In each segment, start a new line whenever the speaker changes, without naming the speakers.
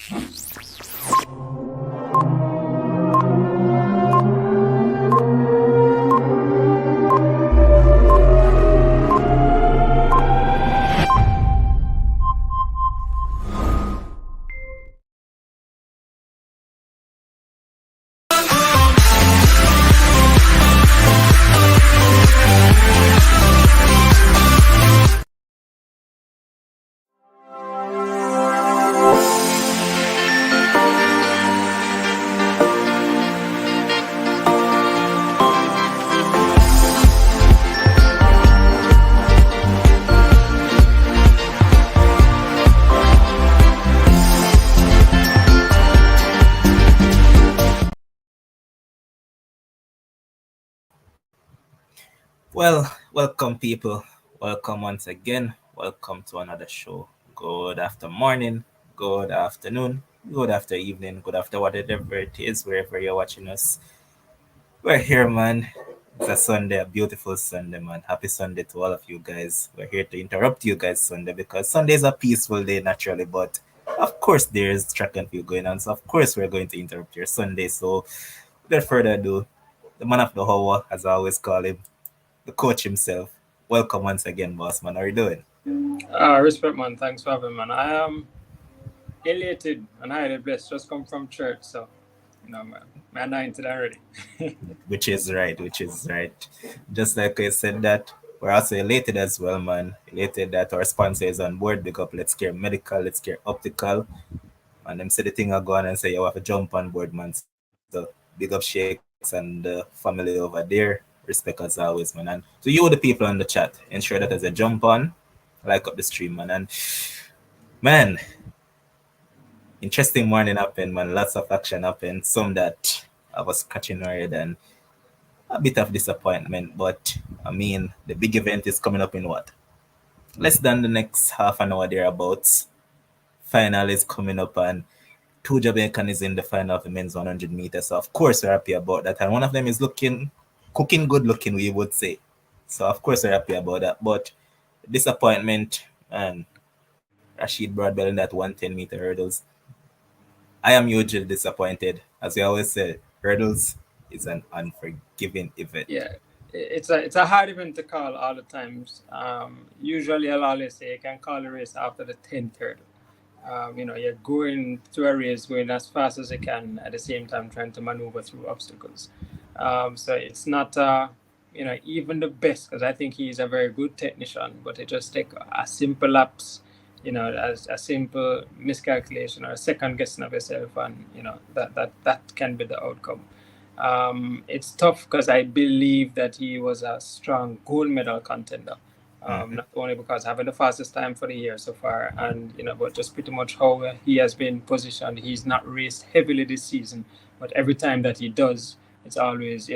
Well, welcome people. Welcome once again. Welcome to another show. Good after morning, good afternoon, good after evening, good after whatever it is, wherever you're watching us. We're here, man. It's a Sunday, a beautiful Sunday, man. Happy Sunday to all of you guys. We're here to interrupt you guys Sunday because Sunday is a peaceful day naturally, but of course there's track and field going on. So of course we're going to interrupt your Sunday. So without further ado, the man of the hour, as I always call him, the coach himself. Welcome once again, boss man. How are you doing?
Respect, man. Thanks for having me, man. I am elated and highly blessed. Just come from church, so man, I'm anointed already.
Which is right, which is right. Just like I said that, we're also elated as well, man. Elated that our sponsor is on board. Big up Let's Care Medical, Let's Care Optical. And them say the thing I go on and say you have to jump on board, man. So big up Shakes and the family over there. Respect as always, man. And to you, the people on the chat, ensure that as a jump on, like up the stream, man. And man, interesting morning happened, man. Lots of action happened. Some that I was catching earlier and a bit of disappointment. But I mean, the big event is coming up in what? Less than the next half an hour thereabouts. Final is coming up and two Jamaicans is in the final of the men's 100 meters. So of course we're happy about that. And one of them is cooking good looking, we would say. So of course we're happy about that. But disappointment and Rashid Broadbell in that 110-meter hurdles. I am hugely disappointed. As we always say, hurdles is an unforgiving event.
Yeah, it's a hard event to call all the times. Usually, I'll always say you can call a race after the 10th hurdle. You're going through a race, going as fast as you can, at the same time trying to maneuver through obstacles. So it's not, even the best, because I think he's a very good technician, but it just take a simple lapse, as a simple miscalculation or a second guessing of yourself, and that can be the outcome. It's tough because I believe that he was a strong gold medal contender. Not only because having the fastest time for the year so far, and but just pretty much how he has been positioned. He's not raced heavily this season, but every time that he does, it's always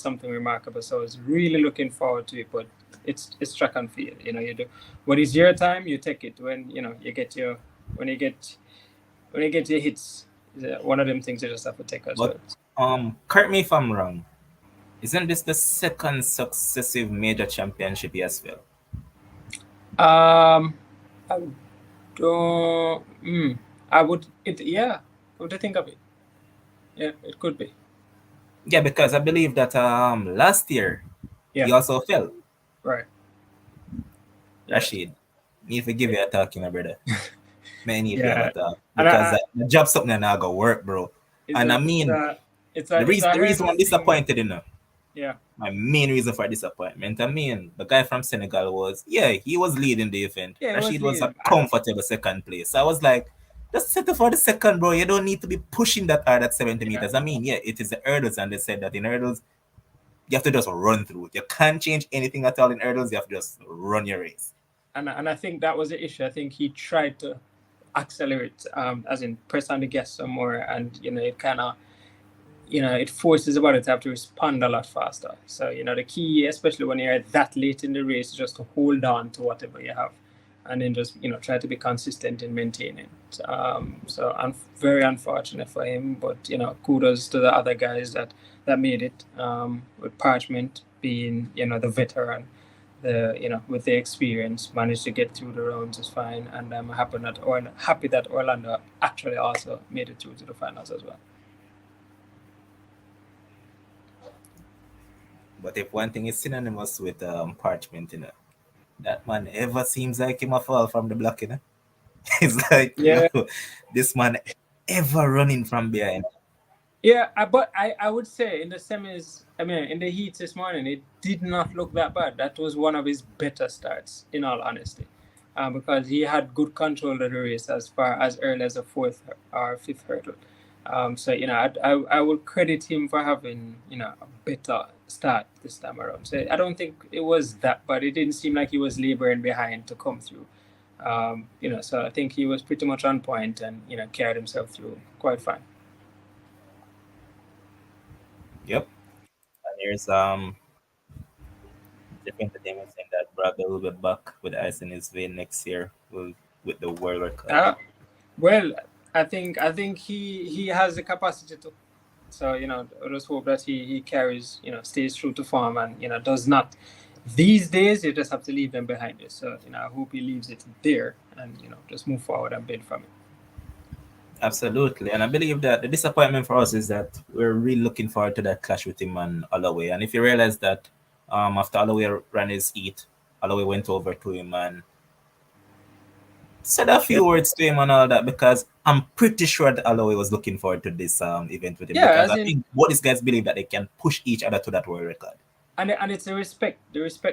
something remarkable. So I was really looking forward to it, but it's track and field. You do when it's your time, you take it. When you get your hits, one of them things you just have to take as
But,
well.
Correct me if I'm wrong. Isn't this the second successive major championship he has failed?
I don't. I would. Yeah. What do you think of it? Yeah, it could be.
Yeah, because I believe that last year he also fell.
Right.
Rashid, need to give you a talk, brother. Man, need to have a talk.
And
Because the job something that now go work, bro. And I mean, the reason I'm disappointed,
Yeah.
my main reason for disappointment, I mean, the guy from Senegal was, he was leading the event.
Yeah,
Rashid was a comfortable second place. So I was like, just settle for the second, bro. You don't need to be pushing that hard at 70 meters. I mean, it is the hurdles, and they said that in hurdles, you have to just run through it. You can't change anything at all in hurdles. You have to just run your race.
And I think that was the issue. I think he tried to accelerate, as in press on the gas some more, and it kind of, it forces the body to have to respond a lot faster. So the key, especially when you're that late in the race, is just to hold on to whatever you have, and then just try to be consistent in maintaining. So I'm very unfortunate for him, but kudos to the other guys that made it. With Parchment being the veteran, with the experience, managed to get through the rounds is fine, and I'm happy that Orlando actually also made it through to the finals as well.
But if one thing is synonymous with Parchment, that man ever seems like him a fall from the block, It's like,
Yeah,
this man ever running from behind.
yeah, but I would say in the semis, I mean, in the heats this morning, it did not look that bad. That was one of his better starts, in all honesty, because he had good control of the race as far as early as the fourth or fifth hurdle. So I would credit him for having a better start this time around. So I don't think it was that bad. It didn't seem like he was laboring behind to come through. So I think he was pretty much on point and carried himself through quite fine.
Yep. And here's different entertainment saying that Broadbell will be back with ice in his vein next year with the world record.
Uh, well, I think he has the capacity to. So I just hope that he carries stays true to form and does not. These days you just have to leave them behind you. So I hope he leaves it there and just move forward and build from it.
Absolutely. And I believe that the disappointment for us is that we're really looking forward to that clash with him and Holloway. And if you realize that after Holloway ran his heat, Holloway went over to him and said a
Yeah,
few words to him and all that, because I'm pretty sure that Holloway was looking forward to this event with him,
yeah,
because
as
I
in
think what these guys believe that they can push each other to that world record.
and it's the respect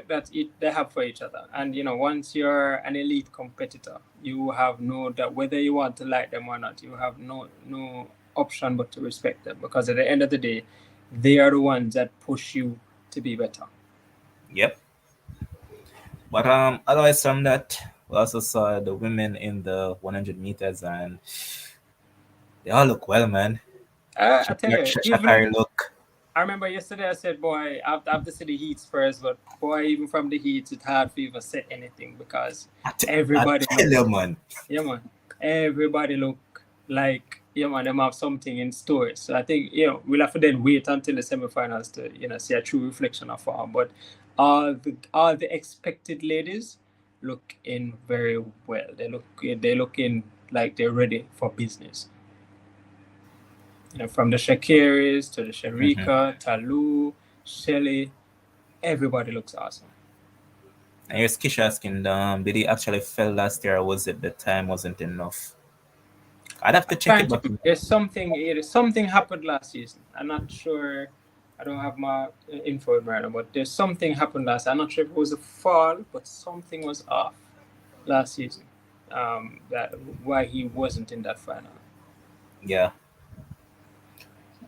that they have for each other. And once you're an elite competitor, you have no doubt whether you want to like them or not. You have no option but to respect them because at the end of the day, they are the ones that push you to be better.
Yep. But otherwise from that, we also saw the women in the 100 meters, and they all look well, man.
I tell you, even
Shakari look.
I remember yesterday I said, boy, I have to see the heats first, but boy, even from the heats, it's hard for even say anything because
I
everybody
tell
look,
you, man.
yeah, man, everybody look like, yeah, man, them have something in store. So I think, we'll have to then wait until the semifinals to, see a true reflection of form. But all the expected ladies look in very well. They look in like they're ready for business. From the Shakiris to the
Hmm.
Sharika, Talu, Shelly, everybody looks awesome.
And here's Kish asking, did he actually fell last year, or was it the time wasn't enough? I'd have to
I'm
check
trying
it,
to
but
remember. Something happened last season. I'm not sure. I don't have my info right now, but there's something happened last. I'm not sure if it was a fall, but something was off last season. That why he wasn't in that final.
yeah.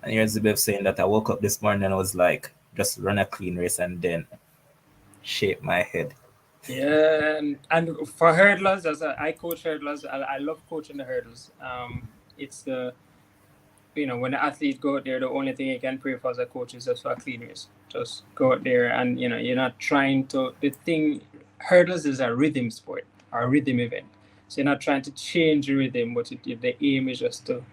And here's Zibeb saying that I woke up this morning and I was like, just run a clean race and then shape my head.
Yeah, and for hurdlers, I coach hurdlers. I love coaching the hurdles. It's the when the athlete go out there, the only thing you can pray for as a coach is just for a clean race. Just go out there and you're not trying to. The thing hurdles is a rhythm sport or a rhythm event, so you're not trying to change the rhythm, but the aim is just to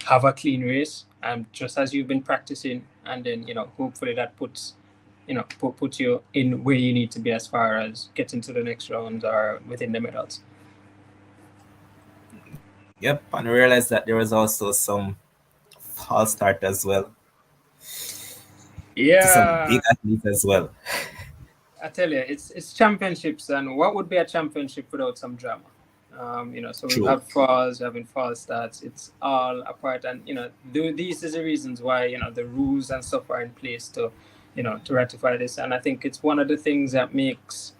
have a clean race, and just as you've been practicing, and then hopefully that puts put you in where you need to be as far as getting to the next round or within the medals.
Yep. And I realized that there was also some false start as well to some
Yeah,
big athletes as well.
I tell you, it's championships, and what would be a championship without some drama? So we've
True.
had falls, we're having false starts. It's all apart, and these is the reasons why the rules and stuff are in place to ratify this. And I think it's one of the things that makes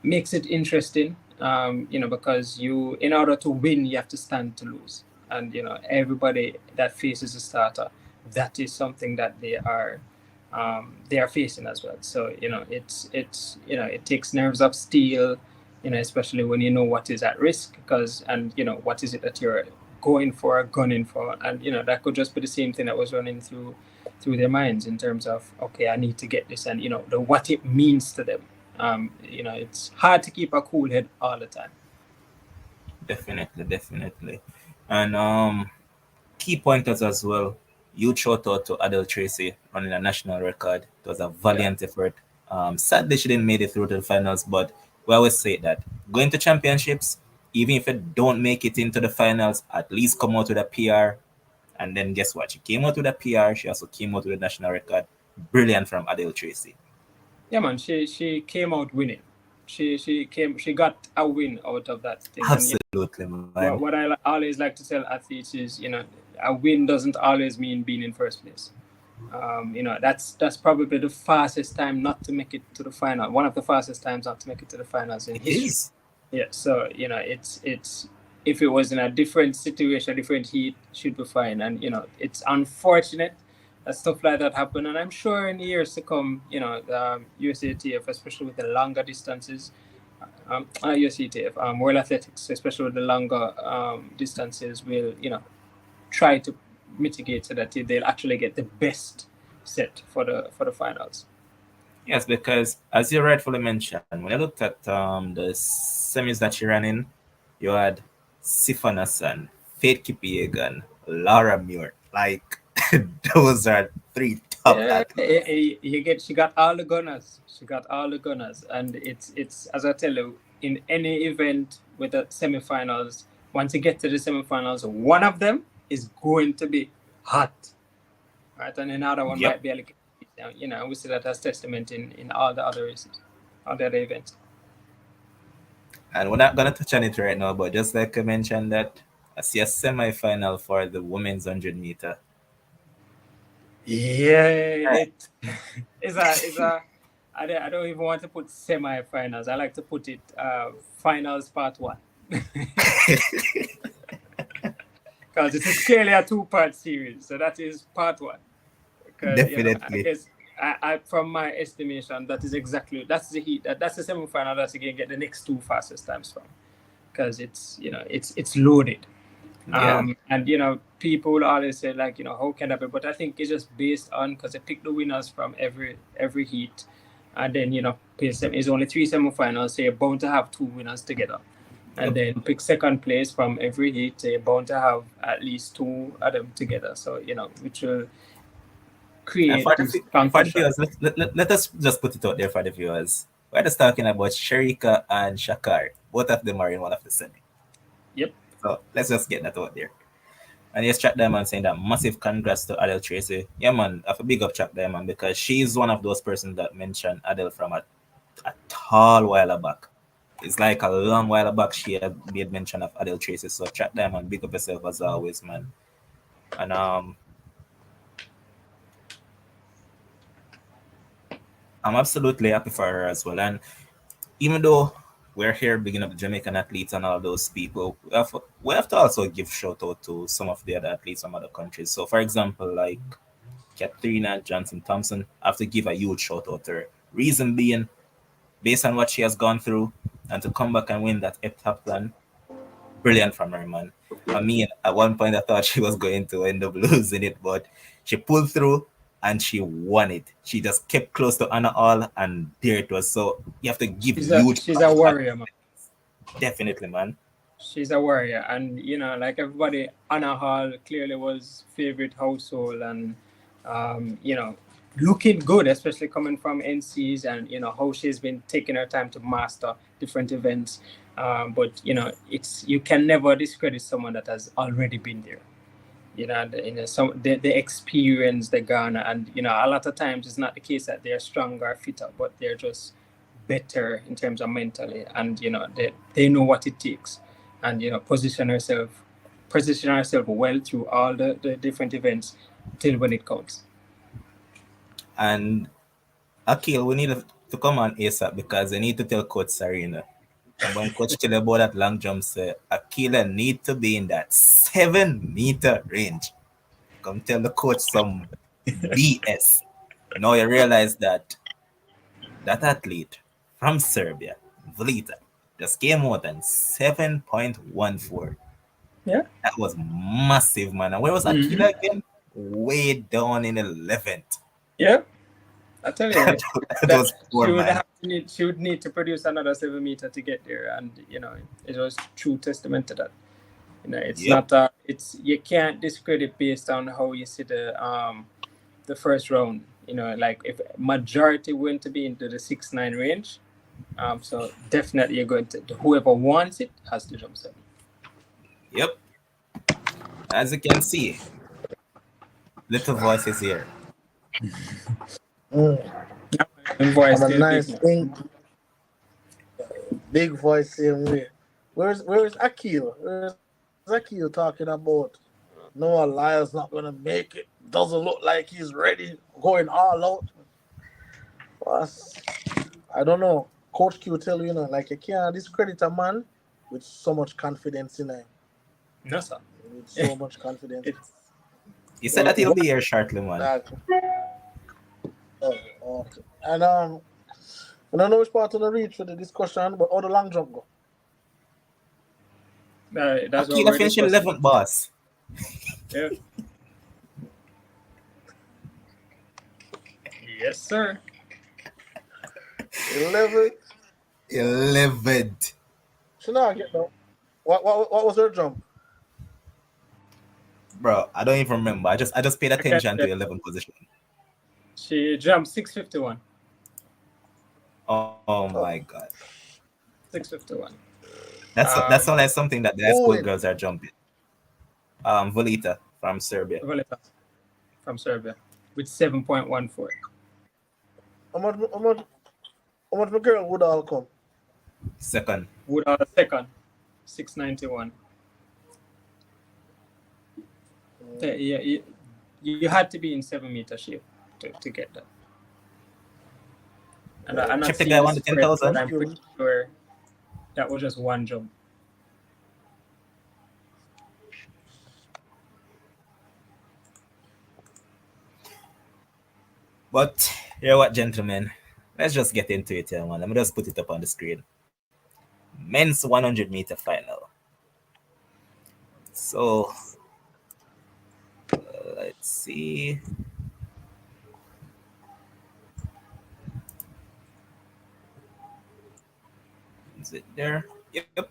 it interesting. Because in order to win, you have to stand to lose, and everybody that faces a starter, that is something that they are facing as well. So it takes nerves of steel, especially when you know what is at risk, because and what is it that you're going for, gunning for, and that could just be the same thing that was running through their minds in terms of, okay, I need to get this, and the what it means to them. It's hard to keep a cool head all the time.
Definitely, definitely. And key pointers as well. Huge shout out to Adele Tracy running a national record. It was a
Yeah,
valiant effort. Sadly, she didn't make it through to the finals, but we always say that going to championships, even if you don't make it into the finals, at least come out with a PR. And then guess what? She came out with a PR. She also came out with a national record. Brilliant from Adele Tracy.
Yeah, man. She came out winning. She got a win out of that thing. And
Absolutely, man.
what I always like to tell athletes is, a win doesn't always mean being in first place. That's probably the fastest time not to make it to the final. One of the fastest times not to make it to the finals in
It
history.
is.
Yeah, so it's if it was in a different situation, a different heat, should be fine. And it's unfortunate that stuff like that happen. And I'm sure in years to come, USATF, especially with the longer distances, USATF, World Athletics, especially with the longer distances, will try to mitigate so that they'll actually get the best set for the finals.
Yes, because as you rightfully mentioned, when I looked at the semis that she ran in, you had Sifanasan, Faith Kipiegan, Laura Muir. Like, those are three top
Yeah,
athletes.
she got all the gunners. She got all the gunners, and it's as I tell you, in any event with the semifinals, once you get to the semifinals, one of them is going to be hot, right, and another one
Yep.
might be a little, we see that as testament in all the other races, all the other events.
And we're not going to touch on it right now, but just like I mentioned that, I see a semi-final for the women's 100 meter.
Yeah, it is a. I don't even want to put semi-finals. I like to put it finals part one. Because it is clearly a two-part series. So that is part one. Because I
Definitely.
guess from my estimation, that's the heat. That's the semi-final that you can get the next two fastest times from. Because it's loaded.
Yeah.
And people will always say, like, how can that be? But I think it's just based on, because they pick the winners from every heat, and then it's only three semifinals, so you're bound to have two winners together, and
Yep.
then pick second place from every heat, so you're bound to have at least two of them together. So which will
And
create this
for the
competition.
viewers, let us just put it out there for the viewers. We're just talking about Sharika and Shakar. Both of them are in one of the semi.
Yep.
So let's just get that out there. And yes, Chuck Diamond saying that massive congrats to Adele Tracy. Yeah, man, I have a big up Chuck Diamond because she's one of those persons that mentioned Adele from a tall while back. It's like a long while back she had made mention of Adele Tracy. So Chuck Diamond, big up yourself as always, man. And I'm absolutely happy for her as well. And even though we're here bigging up the Jamaican athletes and all those people, we have to also give shout out to some of the other athletes from other countries. So, for example, like Katrina Johnson Thompson, I have to give a huge shout out to her. Reason being, based on what she has gone through, and to come back and win that heptathlon, brilliant from her, man. I mean, at one point I thought she was going to end up losing it, but she pulled through and she won it. She just kept close to Anna All, and there it was. So you have to give
She's a
huge
she's a
props to
warrior, man.
her. Definitely, man.
She's a warrior, and like everybody, Anna Hall clearly was favorite household, and looking good, especially coming from NCs, and how she's been taking her time to master different events. But it's you can never discredit someone that has already been there. Some the experience they garner, and a lot of times it's not the case that they're stronger, fitter, but they're just better in terms of mentally, and they know what it takes, and position herself well through all the different events till when it counts.
And Akil, we need to come on ASAP because they need to tell Coach Sarina. And when Coach tell about that long jump, say Akila need to be in that 7 meter range. Come tell the coach some BS. Now you realize that that athlete from Serbia, Vlita, just came out in 7.14.
Yeah.
That was massive, man. And where was
Hmm.
Akila again? Way down in 11th.
Yeah. I tell you
That
that
was poor, man.
she would need to produce another 7 meter to get there, and it was true testament to that. It's
Yep.
not it's you can't discredit based on how you see the first round. like if majority going to be into the 6'9" range. So definitely you're going to whoever wants it has to jump 7.
Yep. As you can see, little voices here.
Mm.
And voice
I'm a
still big
nice
now.
thing. Big voice same way. Where's Akil? Where's Akil talking about? No, Lyles not gonna make it. Doesn't look like he's ready, going all out. Boss, I don't know. Coach Q tell you, like you can't discredit a man with so much confidence in him.
No, sir.
With so much confidence.
It's
You said that
well,
he'll be here shortly, man.
That, oh, okay. And I don't know which part of the reach for the discussion, but how the long jump go?
that's what
Akila
we're
finished
discussing.
11th, boss.
Yeah. Yes, sir.
11.
11th.
She not get no. What was her jump?
Bro, I don't even remember. I just paid
I can
attention to
tell.
11th position.
She jumped 651.
Oh my
Oh,
god.
651.
That's
Um,
not like something that the high
who
school
win?
girls are jumping. Volita from Serbia.
Valeta from Serbia with 7.14.
How much? How much my girl would all come?
Second.
Wood second, 691. Yeah, you had to be in 7-meter shape to get that. And I'm not
Check the
seeing
guy
the
won the
spread, but
10,000.
I'm pretty sure that was just one jump.
But you know what, gentlemen? Let's just get into it here, man. Let me just put it up on the screen. Men's 100-meter final. So let's see. Is it there? Yep.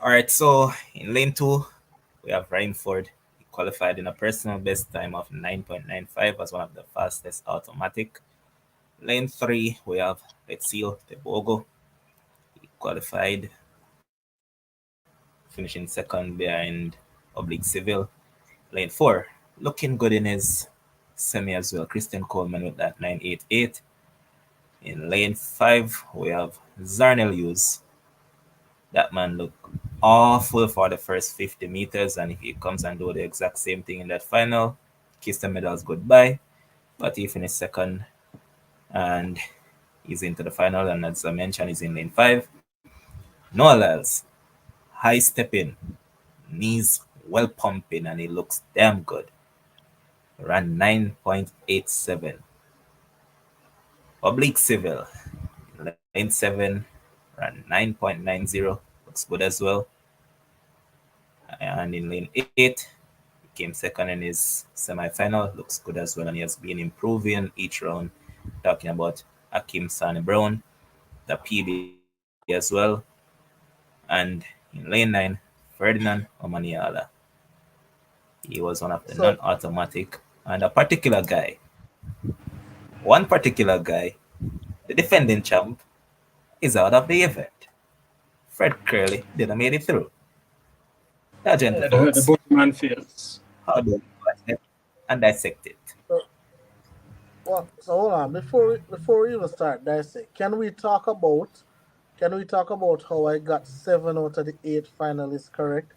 All right. So in lane 2, we have Rainford. He qualified in a personal best time of 9.95 as one of the fastest automatic. Lane 3, we have Let's Seal Tebogo. He qualified, finishing second behind Seville. Lane 4, looking good in his semi as well. Christian Coleman with that 9.88. In lane 5, we have Zarnel Hughes. That man looked awful for the first 50 meters, and if he comes and do the exact same thing in that final, kiss the medals goodbye. But he finished second, and he's into the final, and as I mentioned, he's in lane 5. Noah Lyles, high stepping, knees well pumping, and he looks damn good. Ran 9.87. Oblique Seville, lane 7, ran 9.90. Looks good as well. And in lane 8, he came second in his semi-final. Looks good as well, and he has been improving each round. Talking about Akim Sani Brown, the PB as well. And in lane 9, Ferdinand Omaniala. He was one of the
So,
non-automatic, and a particular guy, one particular guy, the defending champ, is out of the event. Fred Curley didn't make it through. Now, gentle
The
folks,
Boatman fields.
how do we watch it and dissect it?
so, so hold on. Before we even start dissect, can we talk about how I got 7 out of the 8 finalists correct?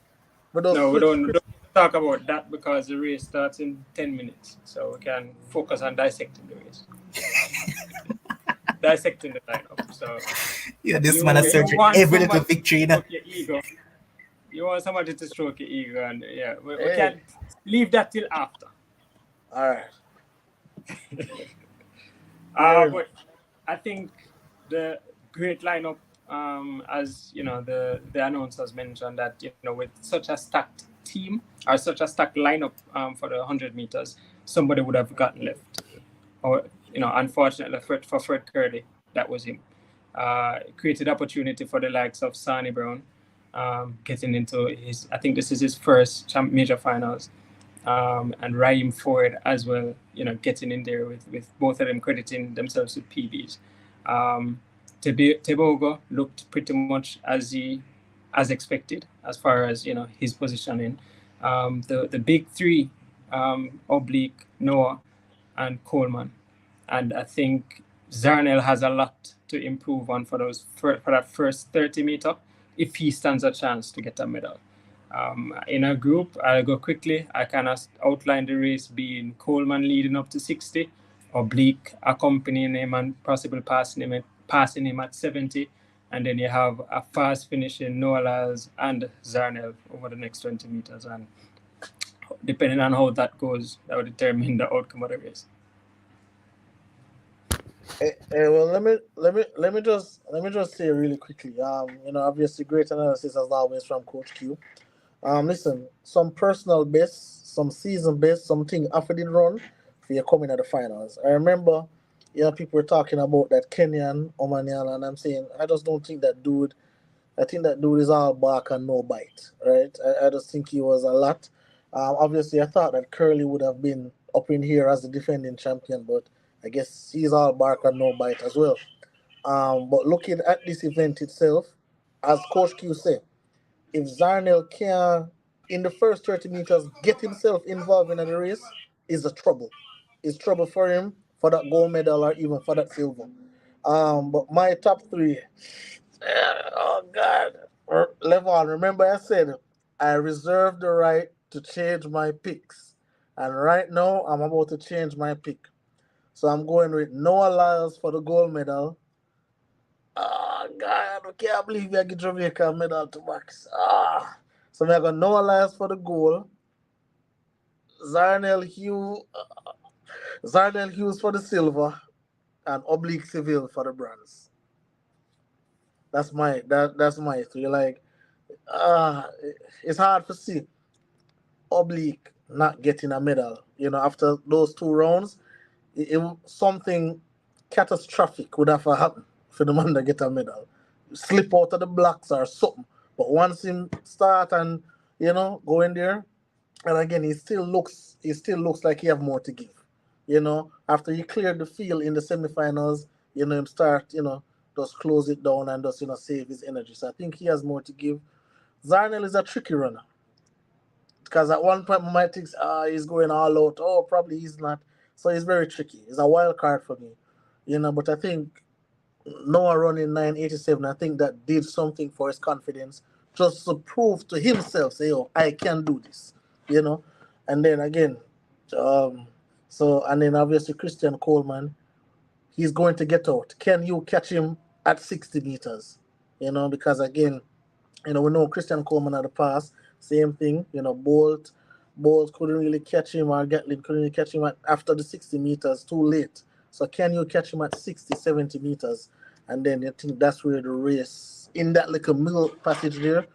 But those
No, we
switch.
don't talk about that because the race starts in 10 minutes. So we can focus on dissecting the race. Dissecting the lineup. So
Yeah, this
you,
man is
you
searching
want
every little
somebody to
victory.
stroke your ego. You want somebody to stroke your ego, and yeah, we
Hey,
can leave that till after.
all right. Fair enough.
But I think the great lineup, as you know, the announcers mentioned that with such a stacked team or such a stacked lineup for the 100 meters, somebody would have gotten left. Or unfortunately for Fred Curley, that was him. Created opportunity for the likes of Sani Brown, getting into his. I think this is his first major finals. and Raheem Ford as well, getting in there with both of them crediting themselves with PBs. Um, Tebogo looked pretty much as expected as far as his positioning. The big three, Oblique, Noah, and Coleman, and I think Zarnell has a lot to improve on for that first 30 meter if he stands a chance to get a medal. In a group, I'll go quickly. I kind of outline the race being Coleman leading up to 60, Oblique accompanying him and possibly passing him at 70, and then you have a fast finishing Noah Lyles and Zarnell over the next 20 meters. And depending on how that goes, that will determine the outcome of the race.
Well, let me just say really quickly. Obviously, great analysis as always from Coach Q. Listen, some personal best, some season best, something after the run for you coming at the finals. I remember, people were talking about that Kenyan Omaniala, and I'm saying I just don't think that dude. I think that dude is all bark and no bite, right? I just think he was a lot. Obviously, I thought that Curly would have been up in here as the defending champion, but I guess he's all bark and no bite as well. But looking at this event itself, as Coach Q said, if Zarnell can, in the first 30 meters, get himself involved in the race, is a trouble. It's trouble for him for that gold medal or even for that silver. But my top three, oh God, Levon, remember I said I reserve the right to change my picks. And right now, I'm about to change my pick. So I'm going with Noah Lyles for the gold medal. Oh God, I can't believe I get Jamaica a medal to Max. So I got Noah Lyles for the goal, Zarnell Hughes, Zarnell Hughes for the silver, and Oblique Seville for the bronze. That's my three. Like, uh it's hard to see Oblique not getting a medal. After those two rounds, something catastrophic would have happened for the man to get a medal. Slip out of the blocks or something. But once him start and go in there, and again he still looks like he have more to give. After he cleared the field in the semifinals, him start just close it down and just save his energy. So I think he has more to give. Zarnell is a tricky runner because at one point we might think he's going all out. Oh, probably he's not. So he's very tricky. He's a wild card for me. But I think Noah running 987, I think that did something for his confidence, just to prove to himself, say, oh, I can do this. You know. And then again, um, and then obviously Christian Coleman, he's going to get out. Can you catch him at 60 meters? Because again, we know Christian Coleman at the pass, same thing. Bolt couldn't really catch him, or Gatlin couldn't really catch him after the 60 meters, too late. So can you catch him at 60, 70 meters? And then I think that's where the race, in that little middle passage there.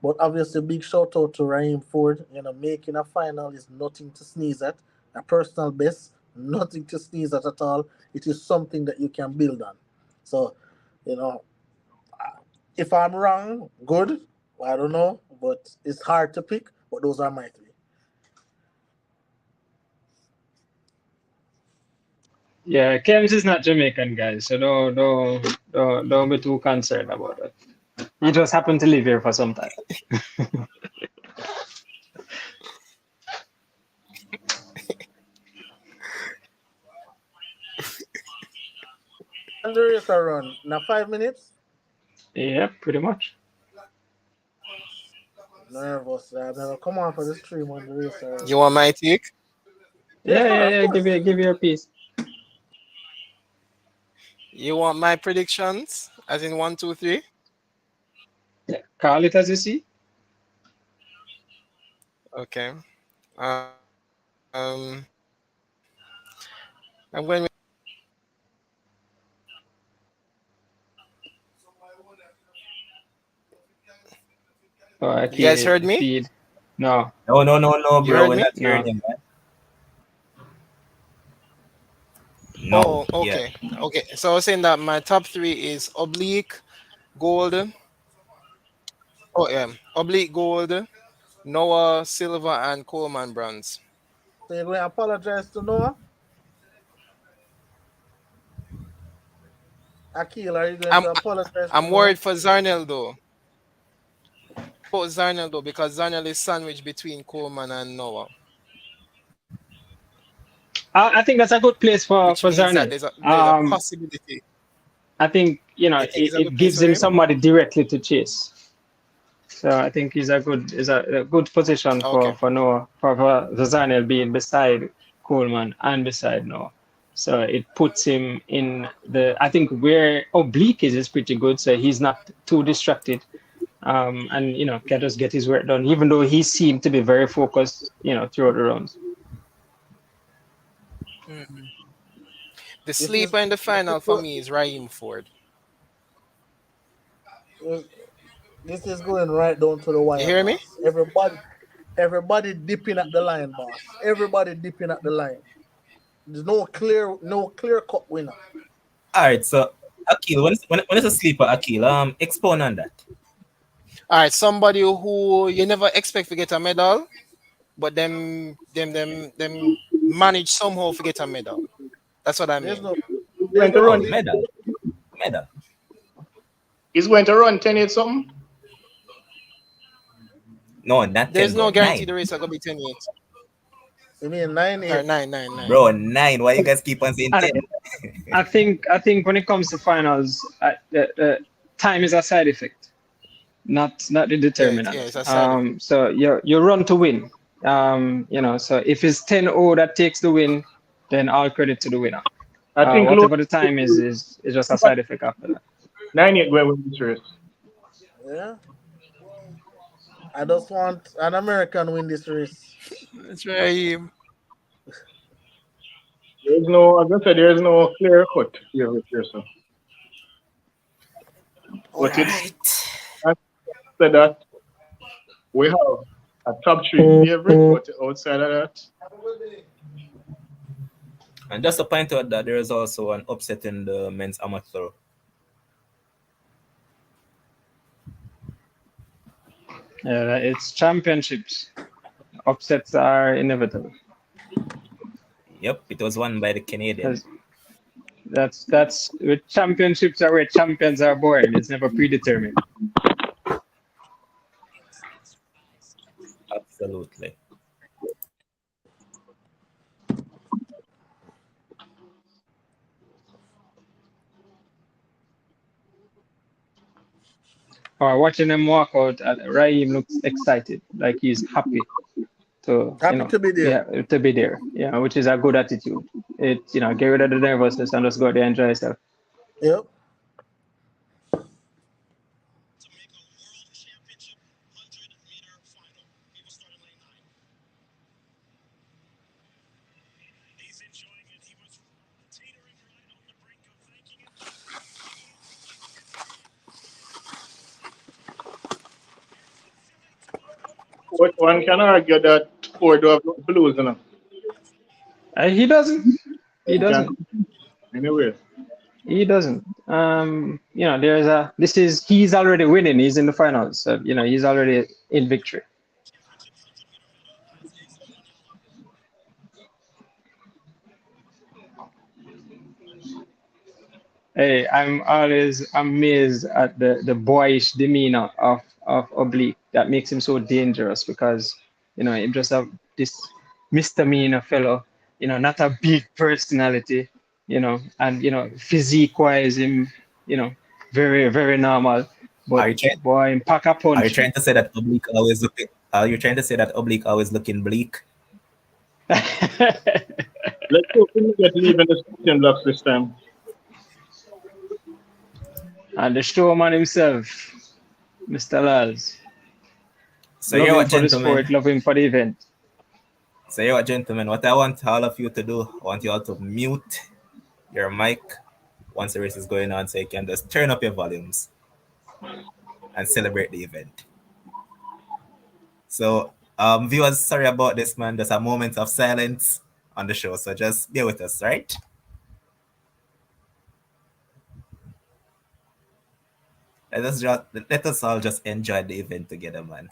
But obviously, big shout out to Raheem Ford. Making a final is nothing to sneeze at. A personal best, nothing to sneeze at all. It is something that you can build on. So, you know, if I'm wrong, good. I don't know, but it's hard to pick. But those are my three.
Yeah, Kems is not Jamaican, guys, so don't be too concerned about it. He just happened to live here for some time.
And the race I run now 5 minutes.
Yeah, pretty much.
Nervous. I've never come on for the stream on the race I run.
You want my take?
Yeah,
Yeah,
sure,
yeah,
of
yeah. Give
course.
you give you a piece.
You want my predictions? As in one, two, three?
Yeah. Call it as you see.
Okay. I'm going with
Oh, I
you guys
can't
heard me?
feed. No,
No, no, no, no,
You
bro.
heard
We're
me?
not hearing
no.
you, man. No,
Oh,
yeah.
okay. Okay. So I was saying that my top three is oblique, gold. Oh yeah. Oblique gold, Noah, silver, and Coleman bronze.
So you're going to apologize to Noah? Akil, are you going
I'm
to apologize to
I'm
Noah?
worried for Zarnel though. About Zarnel though, because Zarnel is sandwiched between Coleman and Noah,
I think that's a good place
which
for
means that
Zarnel.
there's a possibility.
I think
You think
it,
it's a good
it
place
gives
for
him
him?
somebody directly to chase. So I think he's a good position
Okay.
for Noah for Zarnel being beside Coleman and beside Noah. So it puts him in I think where Oblique is pretty good. So he's not too distracted. And can just get his work done, even though he seemed to be very focused, throughout the rounds.
Mhm. The
This is
sleeper in the
this is
final for
go-
me is Raheem Ford.
this is going right down to the
You
wire,
hear me?
boss. Everybody dipping at the line, boss. Everybody dipping at the line. There's no clear cut winner.
All right, so Akil, when it's a sleeper, Akil, expound on that.
All right, somebody who you never expect to get a medal, but them manage somehow to get a medal. That's what I
There's
mean.
no
He's
there's
going to
no
Oh,
run.
sleep.
medal.
He's going to run 10 8 something.
No, not
There's
10, bro.
no guarantee the
9.
race are gonna be 10-8
You mean 9-8?
or 9-9-9.
Bro, 9. Why you guys keep on saying
And
10?
I think when it comes to finals, time is a side effect, not the
Yeah,
determinant.
it's a side effect.
So you run to win. So if it's 10-0 that takes the win, then all credit to the winner.
I think Lou
Whatever the time is just a side effect after that.
9 8 going with this race.
Yeah. I just want an American win this race.
That's Raheem.
There's no, as I said, there's no clear cut here with Pearson.
All
But it's
right.
I said that we have a top three favorite, but outside of that,
And just to point out that there is also an upset in the men's amateur.
It's championships. Upsets are inevitable
Yep, it was won by the Canadian.
because that's with championships are where champions are born. It's never predetermined.
Absolutely.
Or watching them walk out, Raheem looks excited, like he's happy to
Happy to be there.
to be there. Yeah, which is a good attitude. It get rid of the nervousness and just go there and enjoy yourself.
Yep.
what one can argue that Ford do have nothing to lose, you know.
He doesn't. He
He can
doesn't.
compete anyway.
He doesn't. He's already winning. He's in the finals. So he's already in victory. Hey, I'm always amazed at the boyish demeanor of Oblique that makes him so dangerous because him just a this misdemeanor fellow, not a big personality, and physique wise him, very, very normal.
Are
But
you trying?
boy, him pack a
Are you
punch.
trying to say that oblique always looking? Are you trying to say that oblique always looking bleak?
Let's hope we get leave in the starting blocks this time.
And the showman himself, Mr. Lyles.
So
Love
you know
him
what,
for the
gentlemen?
sport, love him for the event.
So you know what, gentlemen? What I want all of you to do, I want you all to mute your mic once the race is going on, so you can just turn up your volumes and celebrate the event. So, viewers, sorry about this, man. There's a moment of silence on the show, so just bear with us, right? Let us all just enjoy the event together, man.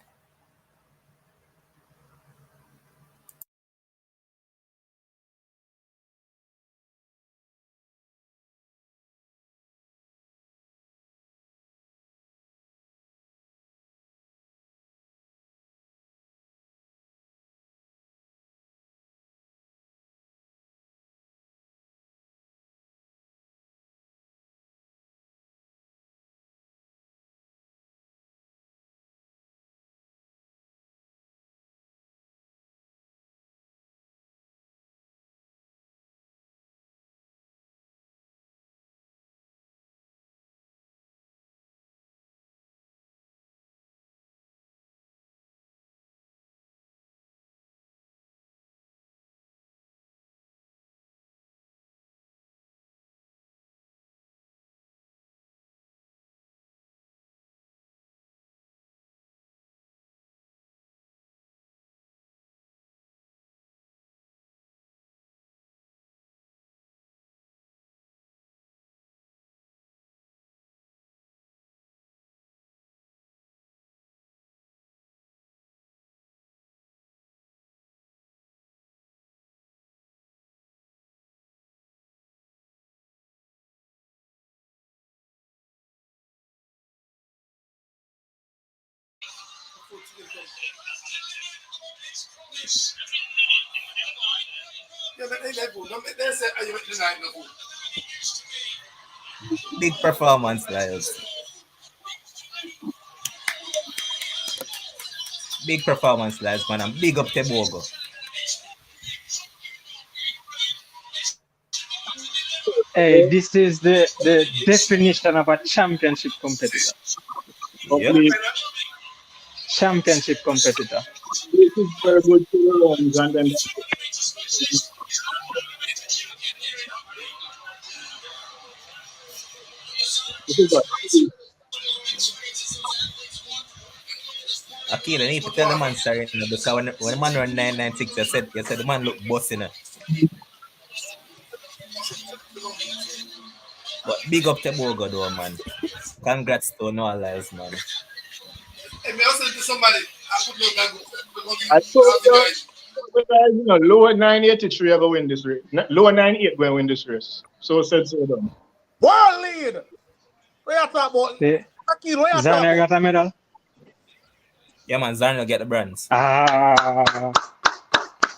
Big performance, Lyles. Big performance, Lyles, man. And big up Tebogo.
Hey, this is the definition of a championship competitor.
Yep.
Complete.
Championship competitor.
This is very good to the runs, and then this is what.
Akil, I need to tell the man sorry, you know, because when the man run 996, you said the man look bossy, you know. But big up Tebogo though, man. Congrats to Noah Lyles, man.
I told you, lower 983 are going to win this race. Lower 98 going to win this race. So said, so done.
World lead. What you talking about? Akil, what you talking
Zania
about?
got a medal.
Yeah, man, Zarn will get the brands.
Ah,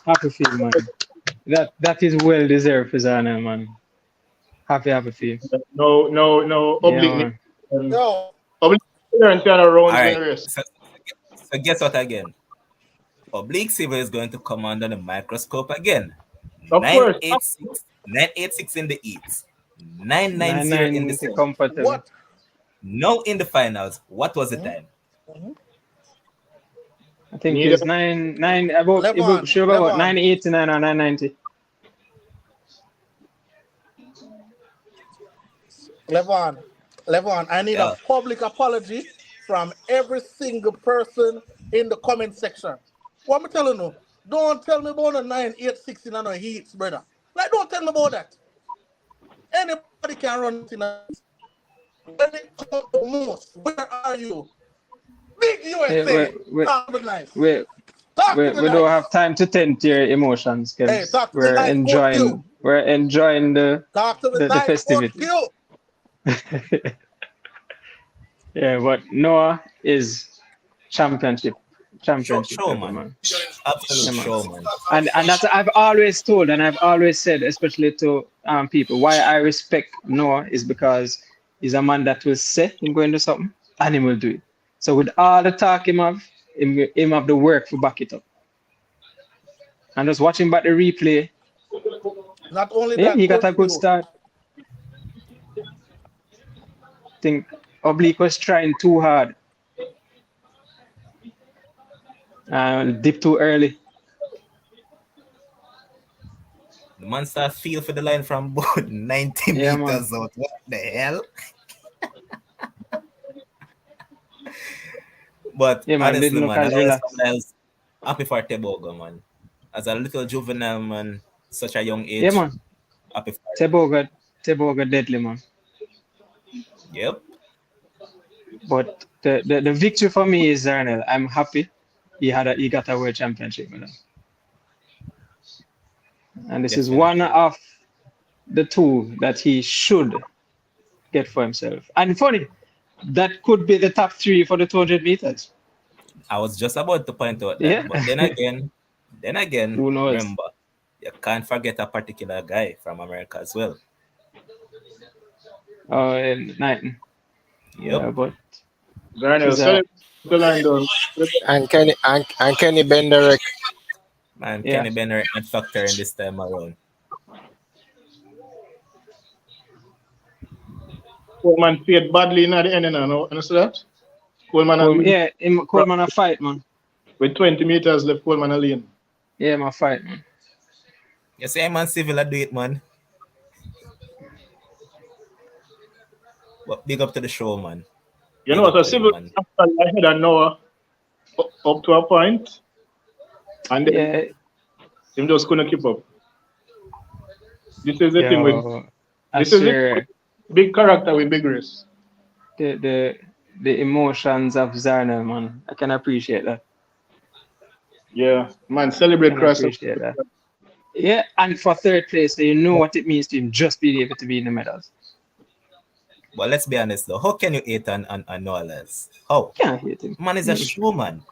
happy feel, man. That is well deserved for Zania, man. Happy feel.
No,
Yeah,
oblique.
man.
Yo,
Oblique and 10 rounds
All
in
right.
the race.
So guess what again? Oblique Silver is going to come under the microscope again.
Of course.
986 in the Eats. 990 in the
990
South.
comfortable.
what?
Now in the finals, what was the time?
I think
Neither.
it's 9 about
Levon,
sure about
Levon.
989 or 990.
Levon, I need
Yeah.
a public apology from every single person in the comment section. What am I telling you? Don't tell me about the 986 in no heats, brother. Like, don't tell me about that. Anybody can run it in a heat. When it comes to most, where are you? Big USA. Talk to me nice.
We
Talk to me
don't
nice.
have time to tend to your emotions
Hey,
because
talk to me nice.
we're enjoying
Talk to me
the
nice.
festivities. Yeah, but Noah is championship
Show,
level,
man.
man.
Absolute
Yeah, man.
show, man.
And that's I've always told and I've always said, especially to people, why I respect Noah is because he's a man that will say he's going to do something and he will do it. So with all the talk him have the work to back it up. And just watching back the replay.
Not only
Yeah,
that,
he got a good start. I think Oblique was trying too hard. Dip too early.
The man start feel for the line from about 90
Yeah,
meters out. What the hell? But
yeah, man,
honestly,
didn't look
man,
as
I know
relaxed.
someone else happy for Tebogo, man. As a little juvenile, man, such a young age.
Yeah, man.
Happy for
Tebogo deadly, man.
Yep.
But the victory for me is Arnold. I'm happy he got a world championship medal. And this is one of the two that he should get for himself. And funny, that could be the top 3 for the 200 meters.
I was just about to point out that.
Yeah.
But then again,
Who knows?
remember, you can't forget a particular guy from America as well.
Oh, and Knighton.
Yep.
Yeah, but
Darnell, the line down.
And Kenny Benderek.
Man,
Yeah.
Kenny Benner and factor in this time around.
Coleman played badly in the end, you know. Understand that?
Coleman a fight, man.
With 20 meters left, Coleman a lane.
Yeah, my fight, man.
You say, man, Seville do it, man. But big up to the show, man.
You know, so Seville ahead of Noah up to a point, and then him just couldn't keep up. This is the thing with this is it. Big character with big race.
The emotions of Zarna, man. I can appreciate that.
Yeah, man, celebrate Christ.
Appreciate that. Yeah, and for third place, so you know what it means to him just being able to be in the medals.
But let's be honest though, how can you hate on Noah Lyles? How?
Can't hate him.
Man is a showman.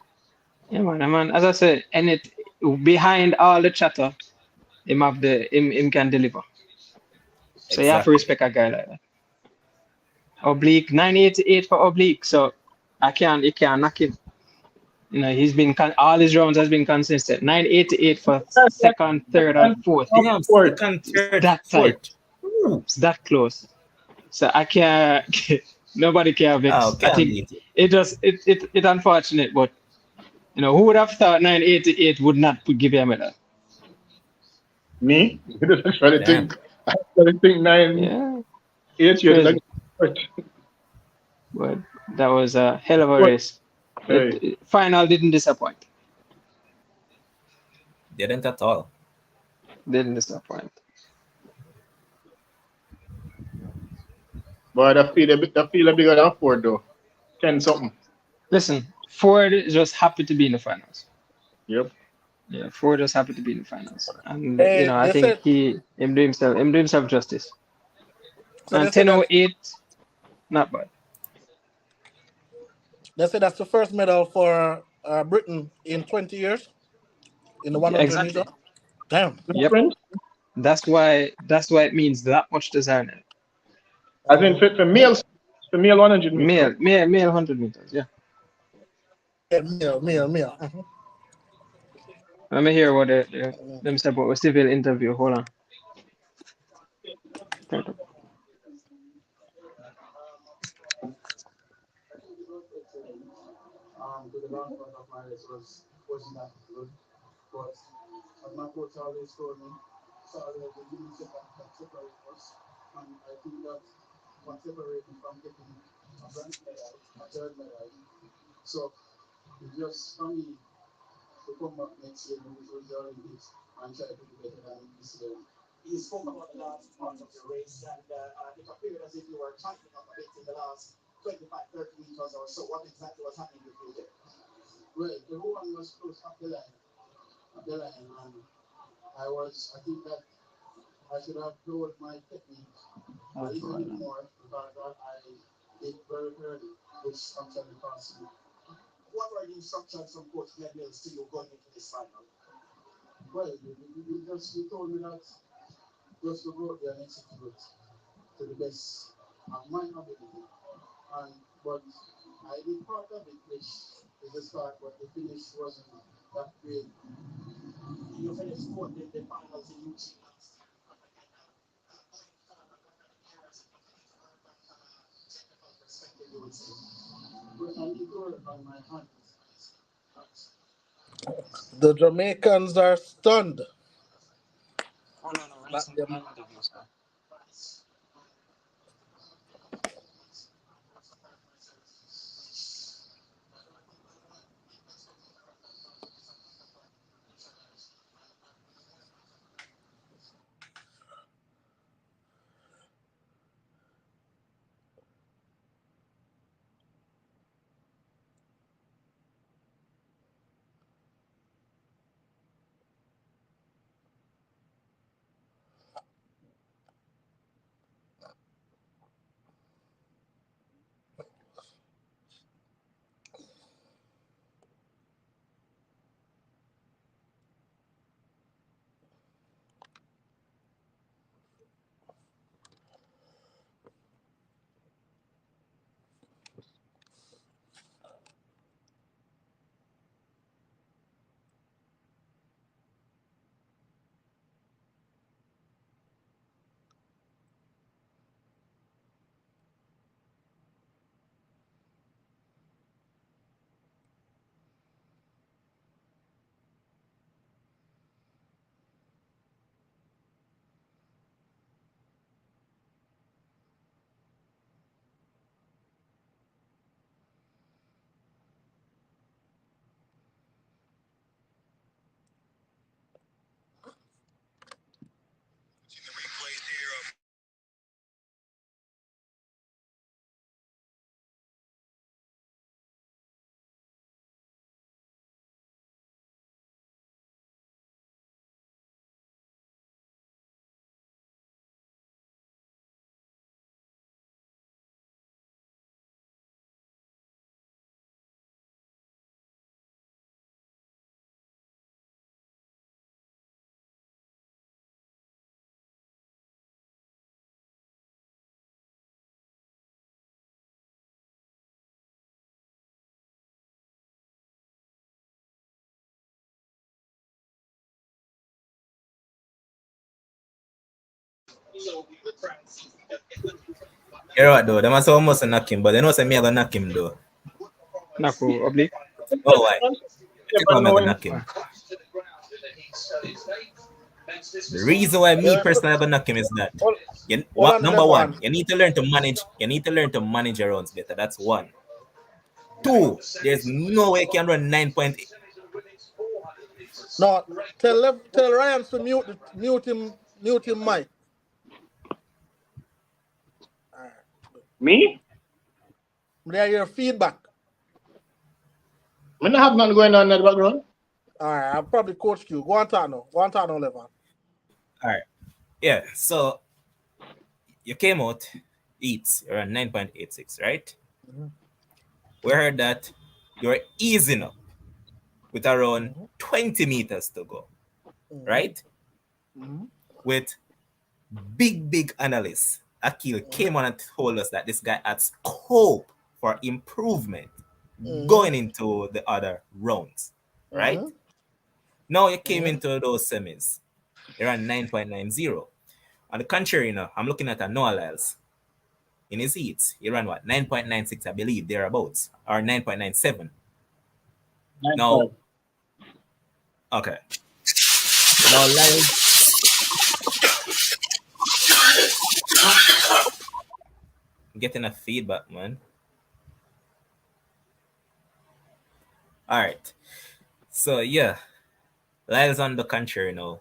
Yeah, man. As I said, and it behind all the chatter, him can deliver. So you have to
Exactly.
respect a guy like that. Oblique 988 for oblique. So you can't knock him. You know, all his rounds has been consistent. 988 for second, third, and fourth.
Damn,
Fourth.
second,
It's
third,
that tight.
fourth. Ooh.
It's that close. So I can't. Nobody can
Oh,
vex. I
can't
think
beat it.
it unfortunate, but who would have thought 988 would not give him a medal?
Me? I actually
Damn.
think I actually think nine
Yeah,
eight
it's
years like
crazy. But that was a hell of a
but
race.
hey,
Final didn't disappoint.
Didn't at all.
Didn't disappoint.
but I feel a bigger than Ford though. 10 something.
Listen, Ford is just happy to be in the finals.
Yep.
Yeah, Ford is happy to be in the finals, and
Hey,
I
they
think
said
him do himself justice.
so.
And
They said that
1008, not bad.
that's the first medal for Britain in 20 years in the 100 meter.
Exactly.
Damn.
Yep.
Friends?
That's why it means that much to Zarnet.
As in for male 100 meter.
Male 100 meters. Yeah.
Yeah, meal. Mhm.
Let me hear what them said about a civil interview. Hold on.
The Jamaicans are stunned.
Hold on, I'm
That
listening to
them.
the interview, sir.
You know what though? They must almost knock him, but they know say me I gonna knock him though.
Knock who? Oblique?
Oh why? You think
Never
I'm gonna
know.
knock him? The reason why me
Yeah,
personally gonna knock him is that
hold on,
number one,
Levon.
you need to learn to manage. You need to learn to manage your rounds better. That's one. Two, there's no way you can run 9.8.
No, tell Ryan to mute him, Mike.
Me?
There your feedback.
I don't have nothing going on in the background.
All right, I'll probably coach you. Go on, Tano, Levon.
All right. Yeah. So you came out eats around 9.86, right?
Mm-hmm.
We heard that you're easing up with around 20 meters to go, right?
Mm-hmm.
With big analysts, Akil came on and told us that this guy had scope for improvement going into the other rounds, right? Now you came into those semis, you're at 9.90. On the contrary, I'm looking at a Noah Lyles. In his heats, he ran what? 9.96, I believe, thereabouts, or 9.97. Now, okay. Now, Lyles. I'm getting a feedback, man. All right. So, yeah. Lyles on the contrary now.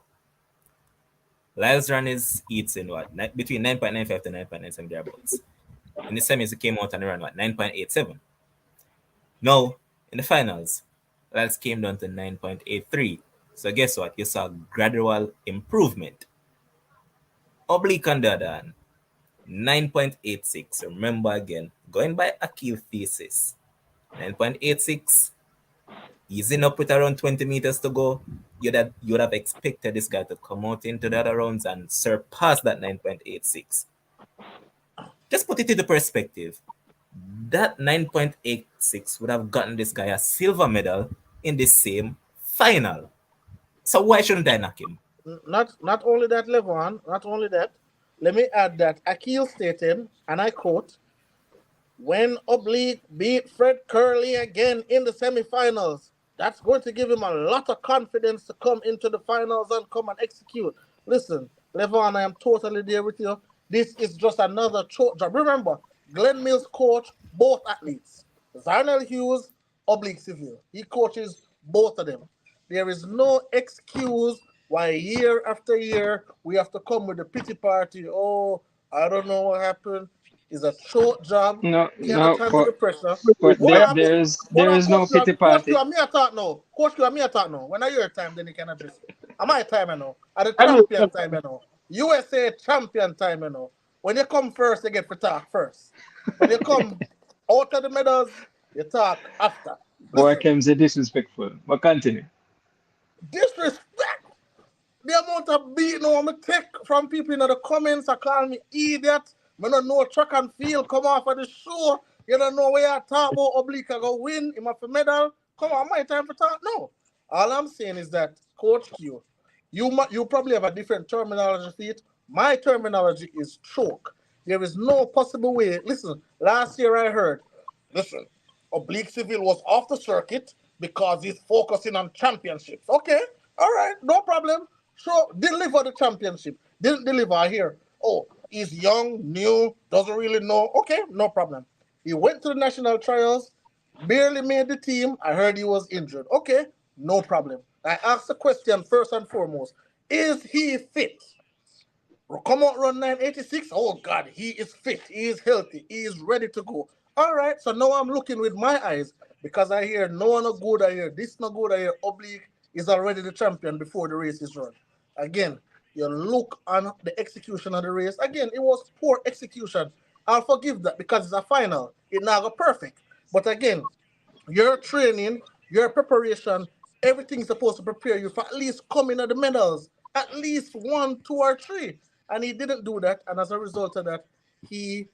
Lyles ran his heats in what? Between 9.95 to 9.97 thereabouts. In the semis, he came out and ran what? 9.87. Now, in the finals, Lyles came down to 9.83. So guess what? You saw gradual improvement. Oblique on the other hand, 9.86. Remember again, going by Akil thesis, 9.86, easing up with around 20 meters to go. You'd have expected this guy to come out into the other rounds and surpass that 9.86. Just put it into perspective. That 9.86 would have gotten this guy a silver medal in the same final. So why shouldn't I knock him?
Not only that, Levon, not only that. Let me add that Akil stated, and I quote, when Oblique beat Fred Curley again in the semifinals, that's going to give him a lot of confidence to come into the finals and come and execute. Listen, Levon, I am totally there with you. This is just another choke job. Remember, Glenn Mills coach both athletes. Zarnell Hughes, Oblique Seville. He coaches both of them. There is no excuse why year after year we have to come with a pity party. Oh, I don't know what happened. It's a short job.
No,
Cannot
no,
handle the pressure.
but
What happened?
there
Hold on,
is no pity
Coach Q,
party.
and me I talk now. Coach Q, and me I talk now. When I your time, then you can address me. Am I time I know? At the
I mean,
champion time I know. USA champion time I know. When you come first, you get to talk first. When you come out of the medals, you talk after.
Boy,
Listen,
Kem's disrespectful. But continue.
disrespect. The amount of beating I'm take from people in the comments are calling me idiot. I don't know track and field come off of the show. You don't know where I talk about Oblique I go win him for medal. Come on, my time for talk. No. All I'm saying is that Coach Q, you probably have a different terminology for it. My terminology is choke. There is no possible way. Listen, last year I heard, listen, Oblique Seville was off the circuit because he's focusing on championships. Okay, all right, no problem. Sure, deliver the championship. Didn't deliver here. Oh, he's young, new, doesn't really know. Okay, no problem. He went to the national trials, barely made the team. I heard he was injured. Okay, no problem. I asked the question first and foremost, is he fit? Come out run 986. Oh God, he is fit. He is healthy. He is ready to go. All right. So now I'm looking with my eyes because I hear no one no good. I hear this no good. I hear Oblique is already the champion before the race is run. Again, you look on the execution of the race. Again, it was poor execution. I'll forgive that because it's a final. It now go perfect. But again, your training, your preparation, everything's supposed to prepare you for at least coming at the medals, at least 1, 2, or 3. And he didn't do that. And as a result of that, he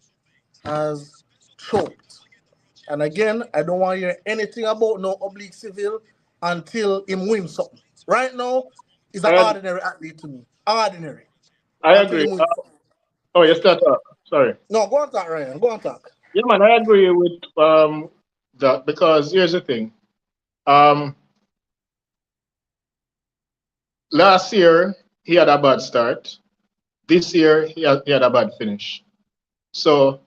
has choked. And again, I don't want to hear anything about no Oblique Seville until him win something. Right now, he's an ordinary athlete to me. Ordinary.
I
Until
agree.
him win something.
Oh, yes, that. Sorry.
No, go on talk, Ryan. Go on talk.
Yeah, man, I agree with that because here's the thing. Um, Last year he had a bad start. This year he had a bad finish. So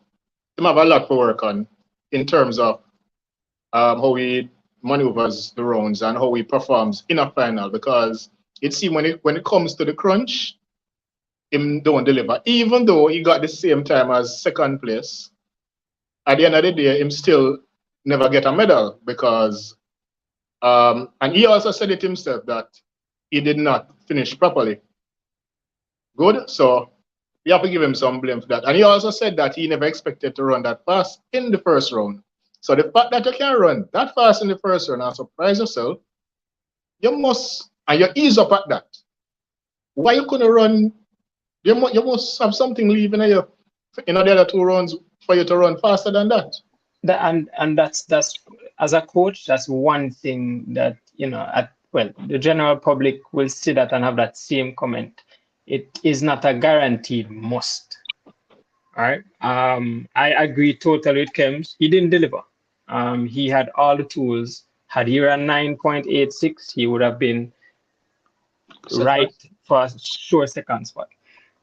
he have a lot to work on in terms of how he maneuvers the rounds and how he performs in a final. Because it seems when it comes to the crunch, him don't deliver. Even though he got the same time as second place, at the end of the day, him still never get a medal because and he also said it himself that he did not finish properly. Good. So you have to give him some blame for that. And he also said that he never expected to run that fast in the first round. So the fact that you can run that fast in the first round and surprise yourself, you must, and you ease up at that. Why you couldn't run? You must have something leaving you in the other two rounds for you to run faster than that.
And that's as a coach, that's one thing that the general public will see that and have that same comment. It is not a guaranteed must. All right. I agree totally with Kems. He didn't deliver. He had all the tools. Had he ran 9.86, he would have been right for a sure second spot.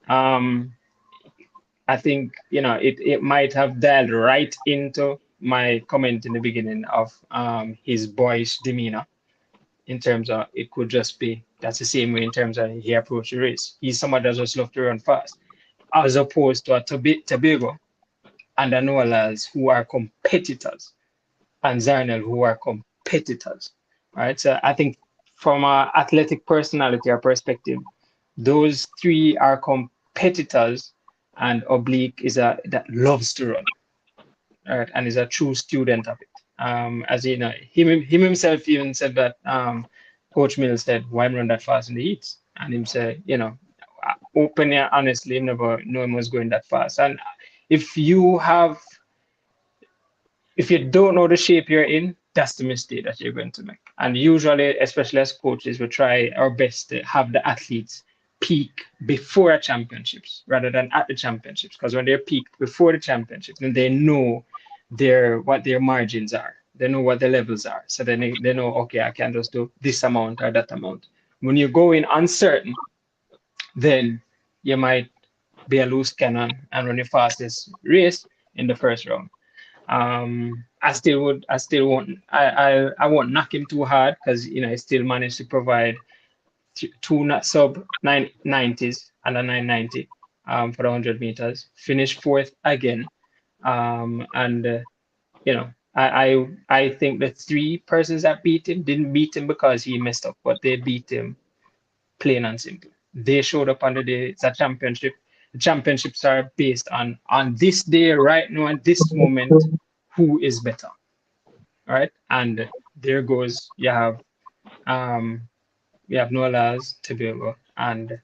I think it might have dialed right into my comment in the beginning of his boyish demeanor. In terms of it could just be that's the same way in terms of he approached the race. He's someone that just love to run fast, as opposed to a Tobago and a Lyles who are competitors, and Zarnel who are competitors. Right. So I think from an athletic personality or perspective, those three are competitors, and Oblique is that loves to run, right, and is a true student of it. As you know, him himself even said that Coach Mills said, "Why run that fast in the heats?" And him said, openly, honestly, never know him was going that fast. And if you don't know the shape you're in, that's the mistake that you're going to make. And usually, especially as coaches, we try our best to have the athletes peak before championships rather than at the championships. Because when they're peaked before the championships, then they know what their margins are. They know what the levels are. So then they know, okay, I can just do this amount or that amount. When you go in uncertain, then you might be a loose cannon and run your fastest race in the first round. I won't knock him too hard because he still managed to provide two sub 990s and a 990 for the 100 meters. Finished fourth again, and I think the three persons that beat him didn't beat him because he messed up, but they beat him plain and simple. They showed up on the day. It's a championship. The championships are based on this day, right now, at this moment, who is better. All right. And there goes, you have Lyles, Tobago, and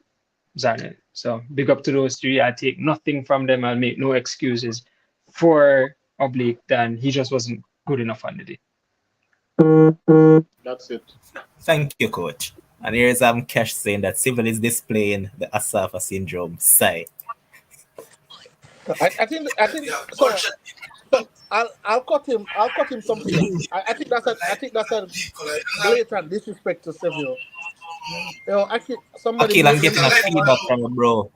Zarnel. So big up to those three. I take nothing from them. I'll make no excuses for Oblique. Then he just wasn't good enough on the day.
That's it.
Thank you, Coach. And here's Cash saying that Seville is displaying the Asafa syndrome. Sigh.
I think so. I'll cut him some slack. I think that's a blatant disrespect to Seville. Actually, somebody.
Akil, I'm getting a feedback from you, bro.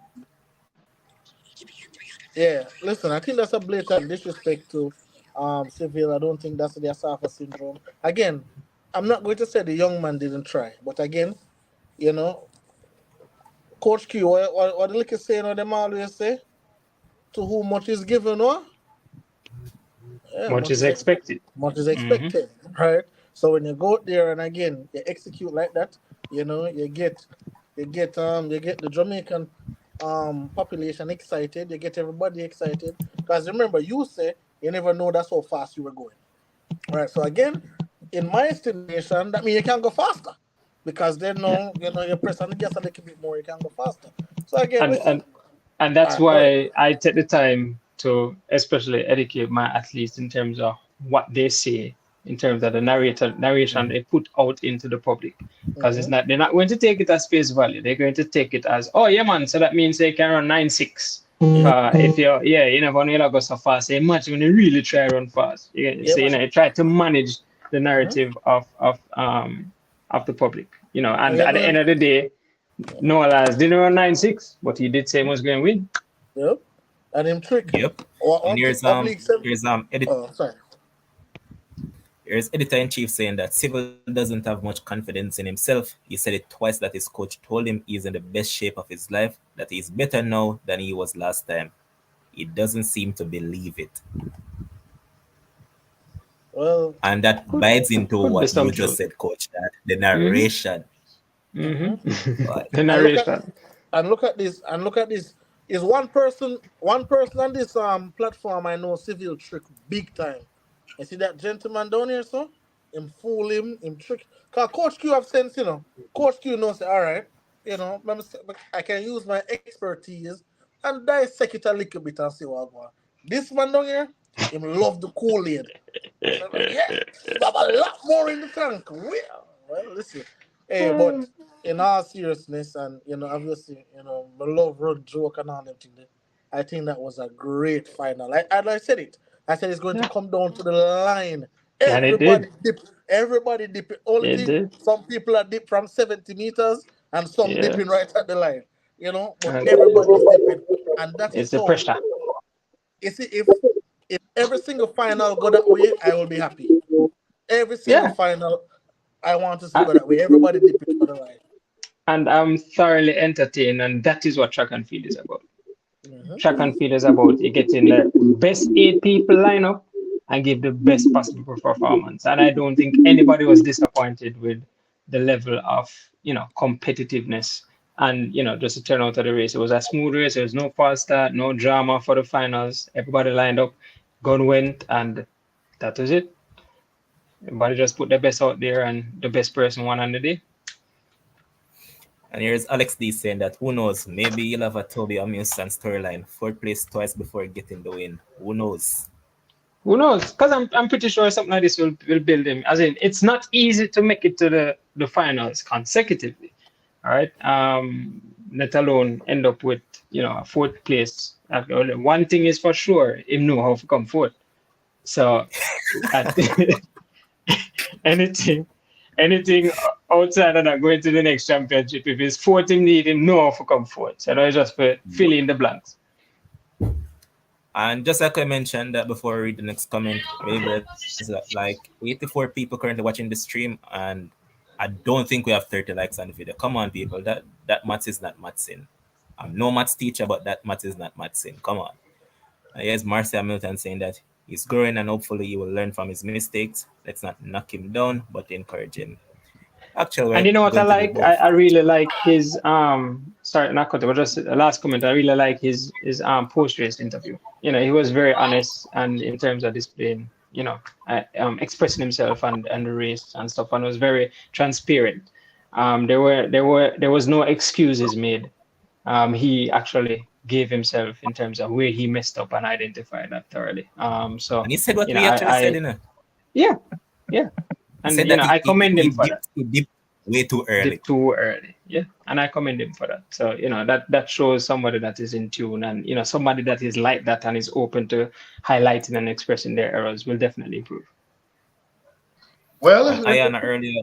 Yeah, listen, I think that's a blatant disrespect to Seville. I don't think that's the Asafa syndrome. Again, I'm not going to say the young man didn't try, but again, Coach Q, what the liquor saying or them always say? To whom much is given, or? Yeah,
much is expected.
Much is expected, right? So when you go out there and again you execute like that, you get the Jamaican population excited. You get everybody excited because remember you say you never know that's how fast you were going, right? So again, in my estimation, that means you can go faster because they know you press on the gas a little bit more, you can go faster. So again,
and that's why I take the time to especially educate my athletes in terms of what they say, in terms of the narration they put out into the public, because they're not going to take it as face value. They're going to take it as, oh yeah man, so that means they can run 9.6 If you never know you go so fast. So imagine when you really try to run fast.
Yeah,
So
man.
you try to manage the
Mhm.
narrative of the public.
And
And
you
at the
know,
end of the day, Noah Lyles didn't run 9.6, but he did say he was going to win.
yep. And him trick.
Yep. And
One thing oblique said. Oh, sorry.
here's editor in chief saying that Civil doesn't have much confidence in himself. He said it twice that his coach told him he's in the best shape of his life, that he's better now than he was last time. He doesn't seem to believe it.
Well,
And that
Could
bites into
could be
what
some
you just
truth.
said, coach, that the
Mm-hmm.
narration.
Mm-hmm.
Boy.
The
and look at
narration.
and look at this and look at this. Is one person on this platform I know Seville trick big time. You see that gentleman down here, so him fool him trick. Cause Coach Q have sense, Coach Q knows say, all right, I can use my expertise and dissect it a little bit and see what I want. This man down here, him love the Kool-Aid. So, yes, you have a lot more in the tank. Well, listen. Hey, but in all seriousness, and obviously, my love run joke and all them things, I think that was a great final. I said it. I said it's going to
Yeah.
come down to the line.
And it did.
Everybody dip it. Only
It
thing,
did.
some people are dip from 70 meters and some
Yeah.
dipping right at the line. But
And
everybody's dipping. And that
it's
is
the
so.
pressure.
You see, if every single final go that way, I will be happy. Every single
Yeah.
final, I want to see
Uh,
go that way. Everybody dip it for the line.
and I'm thoroughly entertained, and that is what track and field is about.
Hmm.
Track and field is about you getting the best 8 people line up and give the best possible performance. And I don't think anybody was disappointed with the level of competitiveness and just the turnout of the race. It was a smooth race. There was no false start, no drama for the finals. Everybody lined up, gun went, and that was it. Everybody just put their best out there, and the best person won on the day.
And here's Alex D saying that who knows, maybe you'll have a Toby Amusan storyline. Fourth place twice before getting the win. Who knows?
Who knows? Because I'm pretty sure something like this will build him. As in, it's not easy to make it to the finals consecutively. All right. Let alone end up with a fourth place. One thing is for sure, him know how to come fourth. So at anything anything outside of that going to the next championship, if it's fourth him need him know how to come fourth. So that is just for fill in the blanks.
And just like I mentioned that before I read the next comment, maybe there's like 84 people currently watching the stream, and I don't think we have 30 likes on the video. Come on, people, that maths is not mathsing. I'm no maths teacher, but that maths is not mathsing. Come on. Here's Marcia Milton saying that he's growing and hopefully he will learn from his mistakes. Let's not knock him down, but encourage him. Actually,
And
we're
you know what I
going to do
like?
both.
I really like his sorry, not cut, but just the last comment. I really like his post race interview. He was very honest and in terms of displaying, expressing himself and the race and stuff, and was very transparent. There was no excuses made. He actually gave himself in terms of where he messed up and identified that thoroughly. So
And he said what we actually said,
I yeah, yeah,
He
and
said that
I commend him for that.
he dipped way too early.
Dip too early. Yeah. And I commend him for that. So, that shows somebody that is in tune and, somebody that is like that and is open to highlighting and expressing their errors will definitely improve.
Well,
And Ayana earlier,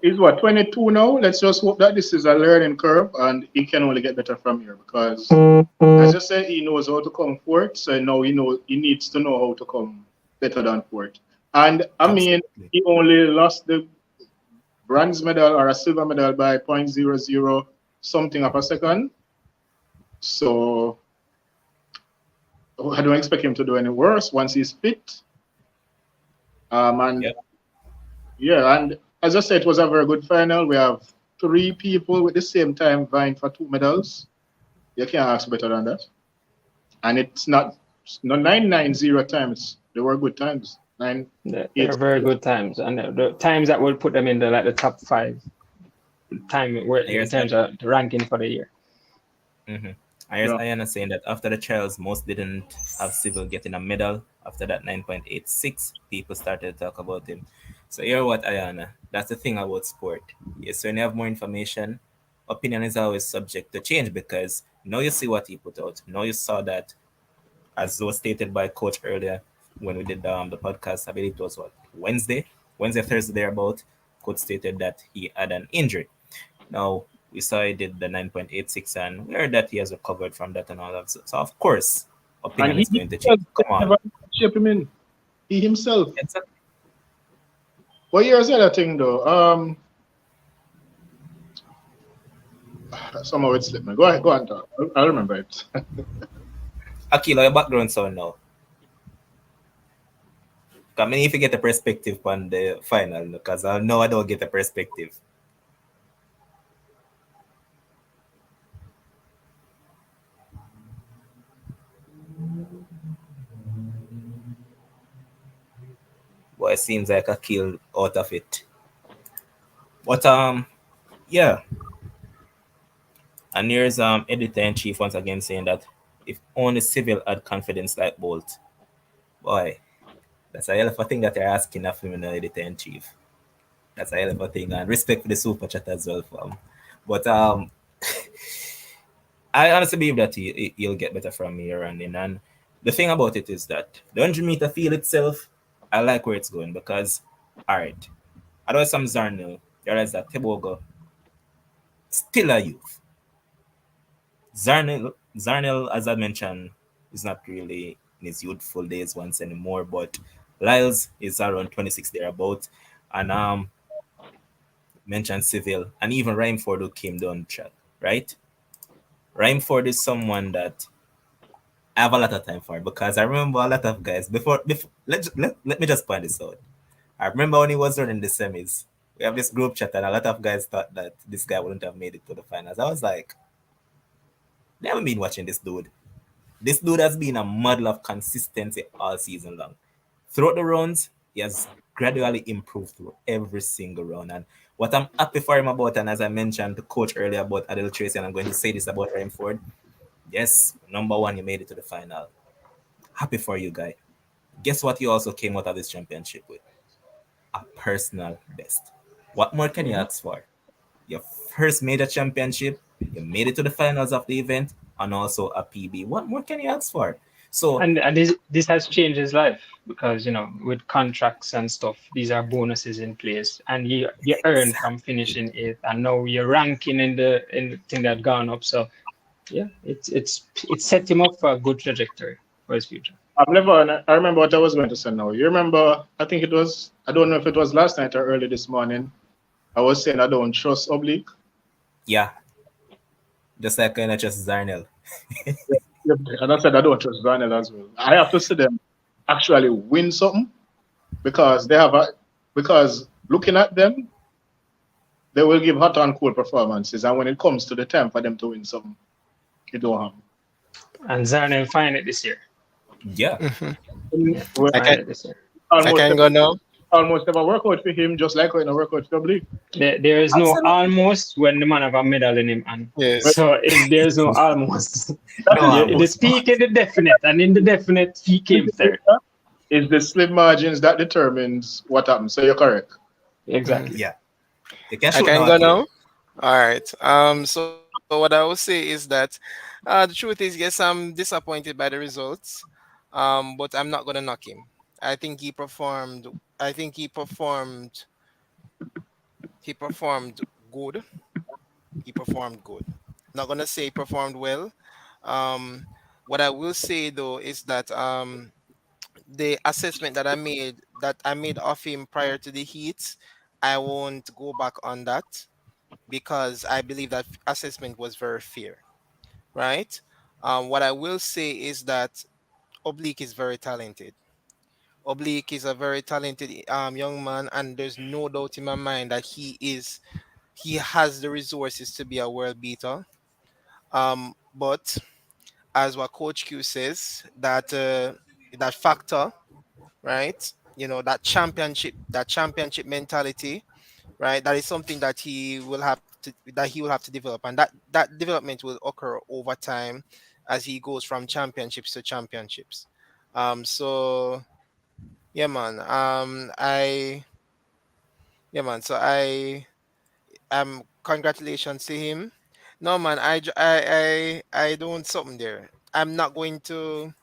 he's what, 22 now? Let's just hope that this is a learning curve and he can only get better from here because, as you said, he knows how to come fourth. So now he needs to know how to come better than fourth. And I mean,
absolutely.
he only lost the bronze medal or a silver medal by 0.00 something of a second. So I don't expect him to do any worse once he's fit. And
Yep.
yeah, and as I said, it was a very good final. We have 3 people with the same time vying for 2 medals. You can't ask better than that. And it's not 990 times. They were good times. 9,
They're
8.
very good times. And the times that will put them in the top 5 time where in
Here's
terms of the ranking for the year.
mm-hmm. Here's
Yeah.
Ayana saying that after the trials, most didn't have Civil getting a medal. After that 9.86, people started to talk about him. So here what, Ayana, that's the thing about sport. Yes, when you have more information, opinion is always subject to change because now you see what he put out. Now you saw that, as was stated by Coach earlier when we did the podcast, I believe it was what, Wednesday, Thursday, thereabout. Coach stated that he had an injury. Now, we saw he did the 9.86 and we heard that he has recovered from that and all that. So, of course,
And
opinion
he
is going to change.
himself
Come on.
never shape him in. He himself.
Exactly.
But here's the other thing though. Somehow it slipped me. Go ahead, go on, talk. I remember it.
Akila, your background sound now. I mean, if you get a perspective on the final, because I know I don't get a perspective. But it seems like I killed out of it. But yeah. And here's editor in chief once again saying that if only Seville had confidence like Bolt, boy, that's a hell of a thing that they're asking of him in the editor in chief. That's a hell of a thing, and respect for the super chat as well, fam. But I honestly believe that he'll get better from here on in. And the thing about it is that the 100-meter field itself, I like where it's going because, all right, I know some Zarnil realize that Tebogo still a youth. Zarnil, as I mentioned, is not really in his youthful days once anymore, but Lyles is around 26 thereabout. And mentioned Seville, and even Rhymeford who came down the track, right? Rhymeford is someone that I have a lot of time for because I remember a lot of guys before let me just point this out. I remember when he was running the semis, we have this group chat and a lot of guys thought that this guy wouldn't have made it to the finals. I was like, never been watching this dude. This dude has been a model of consistency all season long. Throughout the rounds, he has gradually improved through every single round. And what I'm happy for him about, and as I mentioned to coach earlier about Adele Tracy, and I'm going to say this about Rainford, yes, number one, you made it to the final. Happy for you, guy. Guess what you also came out of this championship with? A personal best. What more can you ask for? Your first major championship, you made it to the finals of the event, and also a PB. What more can you ask for? So,
And this has changed his life because with contracts and stuff, these are bonuses in place, and you earn from
exactly.
finishing eighth, and now you're ranking in the thing that gone up. So yeah, it's set him up for a good trajectory for his future.
I remember what I was going to say now. You remember, I think it was, I don't know if it was last night or early this morning. I was saying I don't trust Oblique.
Yeah, just like kind of just Zarnel.
Yep. And I said I don't trust Daniel as well. I have to see them actually win something because because looking at them, they will give hot and cold performances. And when it comes to the time for them to win something, it don't happen.
And Zarnel find it this year.
Yeah,
Yeah,
Well,
I
find
can
it this year.
I
almost
can go now.
almost never work out for him, just like when I work out for Oblique.
There is no
absolutely.
almost when the man have a medal in him, and
But
Yes.
so there's no almost.
that
No,
is
The
it.
almost.
speak in the definite, and in the definite he came third.
It's the slim margins that determines what happens. So you're correct.
Mhm.
Exactly.
Yeah, you can
I
shoot
can
now,
go
Akil.
now. All right. So what I will say is that the truth is, yes, I'm disappointed by the results. But I'm not gonna knock him. I think he performed. I think he performed. He performed good. He performed good. Not gonna say he performed well. Um, what I will say though is that the assessment that I made of him prior to the heat, I won't go back on that because I believe that assessment was very fair, right? What I will say is that Oblique is very talented. Oblique is a very talented young man, and there's no doubt in my mind that he has the resources to be a world beater. But as what Coach Q says, that factor, right? That championship mentality, right? That is something that he will have to develop, and that development will occur over time as he goes from championships to championships. So yeah, man. I yeah, man. So congratulations to him. No, man, I don't something there. I'm not going to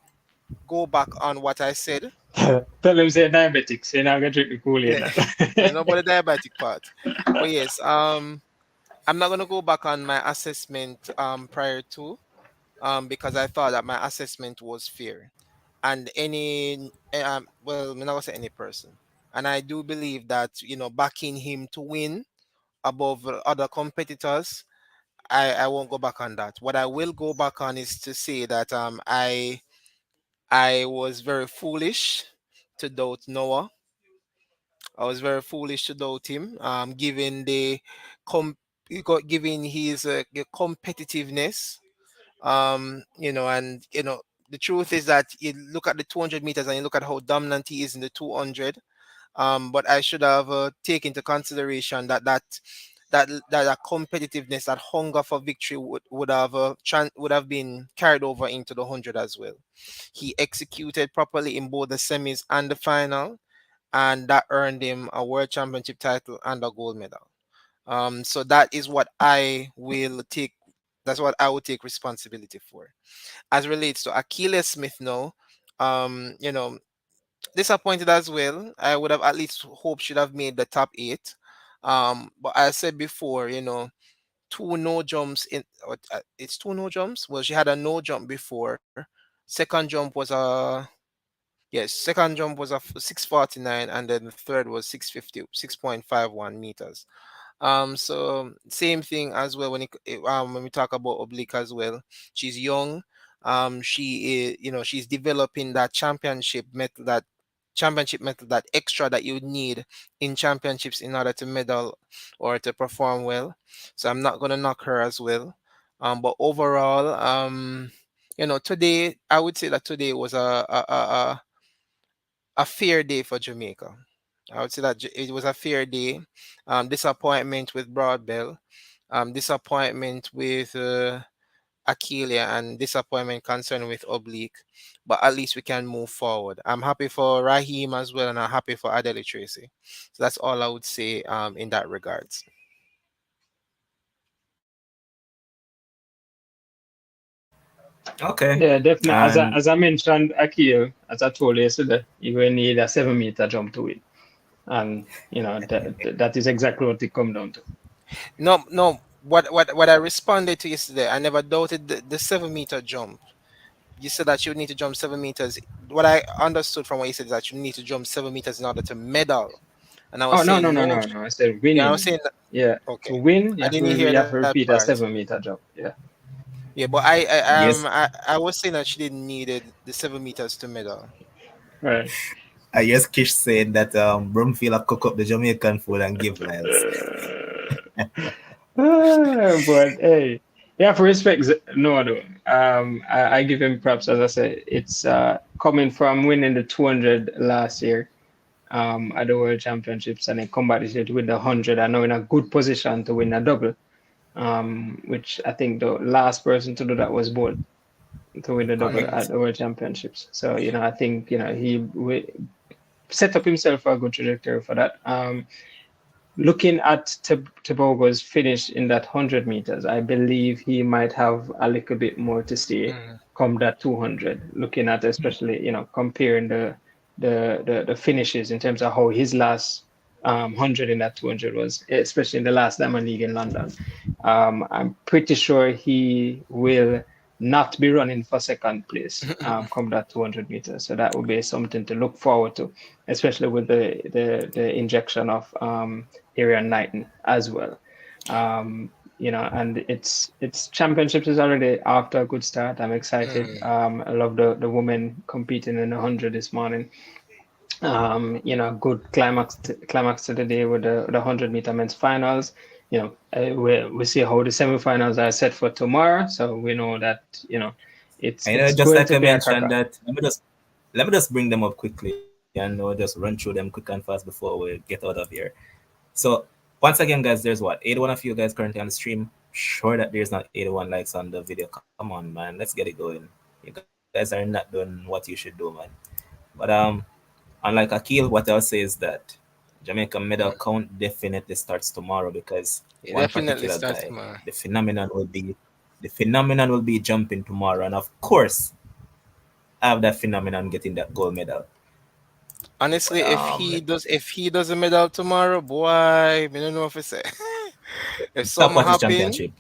go back on what I said.
Tell him say diabetics. You're not gonna drink the Kool-Aid.
Yeah, I know about the diabetic part, but yes, I'm not gonna go back on my assessment prior to because I thought that my assessment was fair, and any well, I'm not gonna say any person, and I do believe that backing him to win above other competitors, I won't go back on that. What I will go back on is to say that I was very foolish to doubt Noah. I was very foolish to doubt him, given the com- given his competitiveness. And the truth is that you look at the 200 meters and you look at how dominant he is in the 200. But I should have taken into consideration that competitiveness, that hunger for victory would have been carried over into the 100 as well. He executed properly in both the semis and the final, and that earned him a world championship title and a gold medal. So that is what I will take. That's what I would take responsibility for. As relates to Achilles Smith now, um, you know, disappointed as well. I would have at least hoped should have made the top eight. But I said before, two no jumps it's two no jumps. Well, she had a no jump before. Second jump was a Yes, second jump was a 649, and then the third was 650, 6.51 meters. So same thing as well when we talk about oblique as well. She's young. She is, she's developing that championship method, that extra that you need in championships in order to medal or to perform well. So I'm not gonna knock her as well. But overall, today I would say that today was a fair day for Jamaica. I would say that it was a fair day. Disappointment with Broadbell, disappointment with Akeelia, and disappointment concern with Oblique. But at least we can move forward. I'm happy for Raheem as well, and I'm happy for Adele Tracy. So that's all I would say in that regards.
Okay.
Yeah, definitely.
And
As I mentioned, Akil, as I told you yesterday, you will need a 7 meter jump to win, and that is exactly what it come down to.
No, no. What I responded to yesterday, I never doubted the 7 meter jump. You said that you need to jump 7 meters. What I understood from what you said is that you need to jump 7 meters in order to medal. And I was
Oh, no,
saying
no, no,
no.
no, no. I said
Yeah, I was
winning.
saying that,
Yeah,
okay.
to win,
I didn't hear
you have to
that
repeat a
part.
7 meter jump. Yeah,
Yeah, but
yes,
I was saying that she didn't need the 7 meters to medal.
right.
I guess Kish said that Brumfield have cook up the Jamaican food and give Lyles.
But hey, you have to respect Noah though. I give him props, as I said. It's coming from winning the 200 last year at the World Championships, and then come back this year to win the 100. I know in a good position to win a double, which I think the last person to do that was Bolt, to win the double
Correct.
at the World Championships. So I think set up himself for a good trajectory for that. Looking at Tobago's finish in that 100 meters, I believe he might have a little bit more to stay
Mm,
come that 200. Looking at especially, comparing the finishes in terms of how his last 100 in that 200 was, especially in the last Diamond League in London. I'm pretty sure he will not be running for second place come that 200 meters. So that would be something to look forward to, especially with the injection of Arian Knighton as well. And it's championships is already off to a good start. I'm excited.
mm,
I love the women competing in the 100 this morning. Good climax to the day with the 100-meter men's finals. We see how the semifinals are set for tomorrow, so we know that it's
Just
going
like
to
I
be a
mentioned
cracker.
that, let me just bring them up quickly and just run through them quick and fast before we get out of here. So once again, guys, there's what, 81 of you guys currently on the stream. Sure that there's not 81 likes on the video. Come on, man, let's get it going. You guys are not doing what you should do, man. But unlike Akil, what I'll say is that Jamaica medal count definitely starts tomorrow because
It
one
definitely
particular
starts
guy,
tomorrow.
the phenomenon will be jumping tomorrow, and of course, I have that phenomenon getting that gold medal.
Honestly,
But
if he does a medal tomorrow, boy, I don't know if it's if something
stopwatch is
happen,
championship.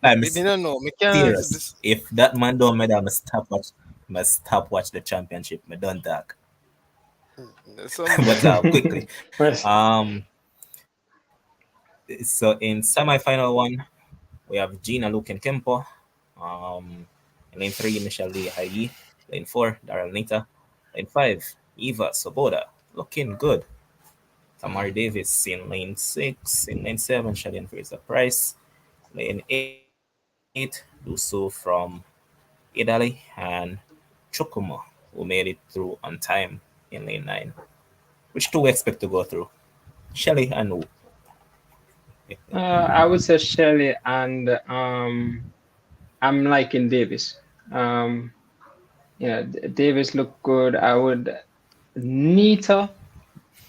I'm
I don't know. Me can't
serious.
this,
If that man don't medal, must stop watch the championship. Me don't talk.
some
But quickly,
Yes.
um, so in semi-final one, we have Gina Luke and Kempo. In lane three, Michelle Lee Hayi. Lane four, Daryl Nita. Lane five, Eva Soboda. Looking good. Tamari Davis in lane six. In lane seven, Shadian Fraser Price. Lane eight, Dusu from Italy. And Chukuma, who made it through on time in lane nine. Which two we expect to go through? Shelly and who?
I would say Shelley and I'm liking Davis. Um, Davis looked good. I would Nita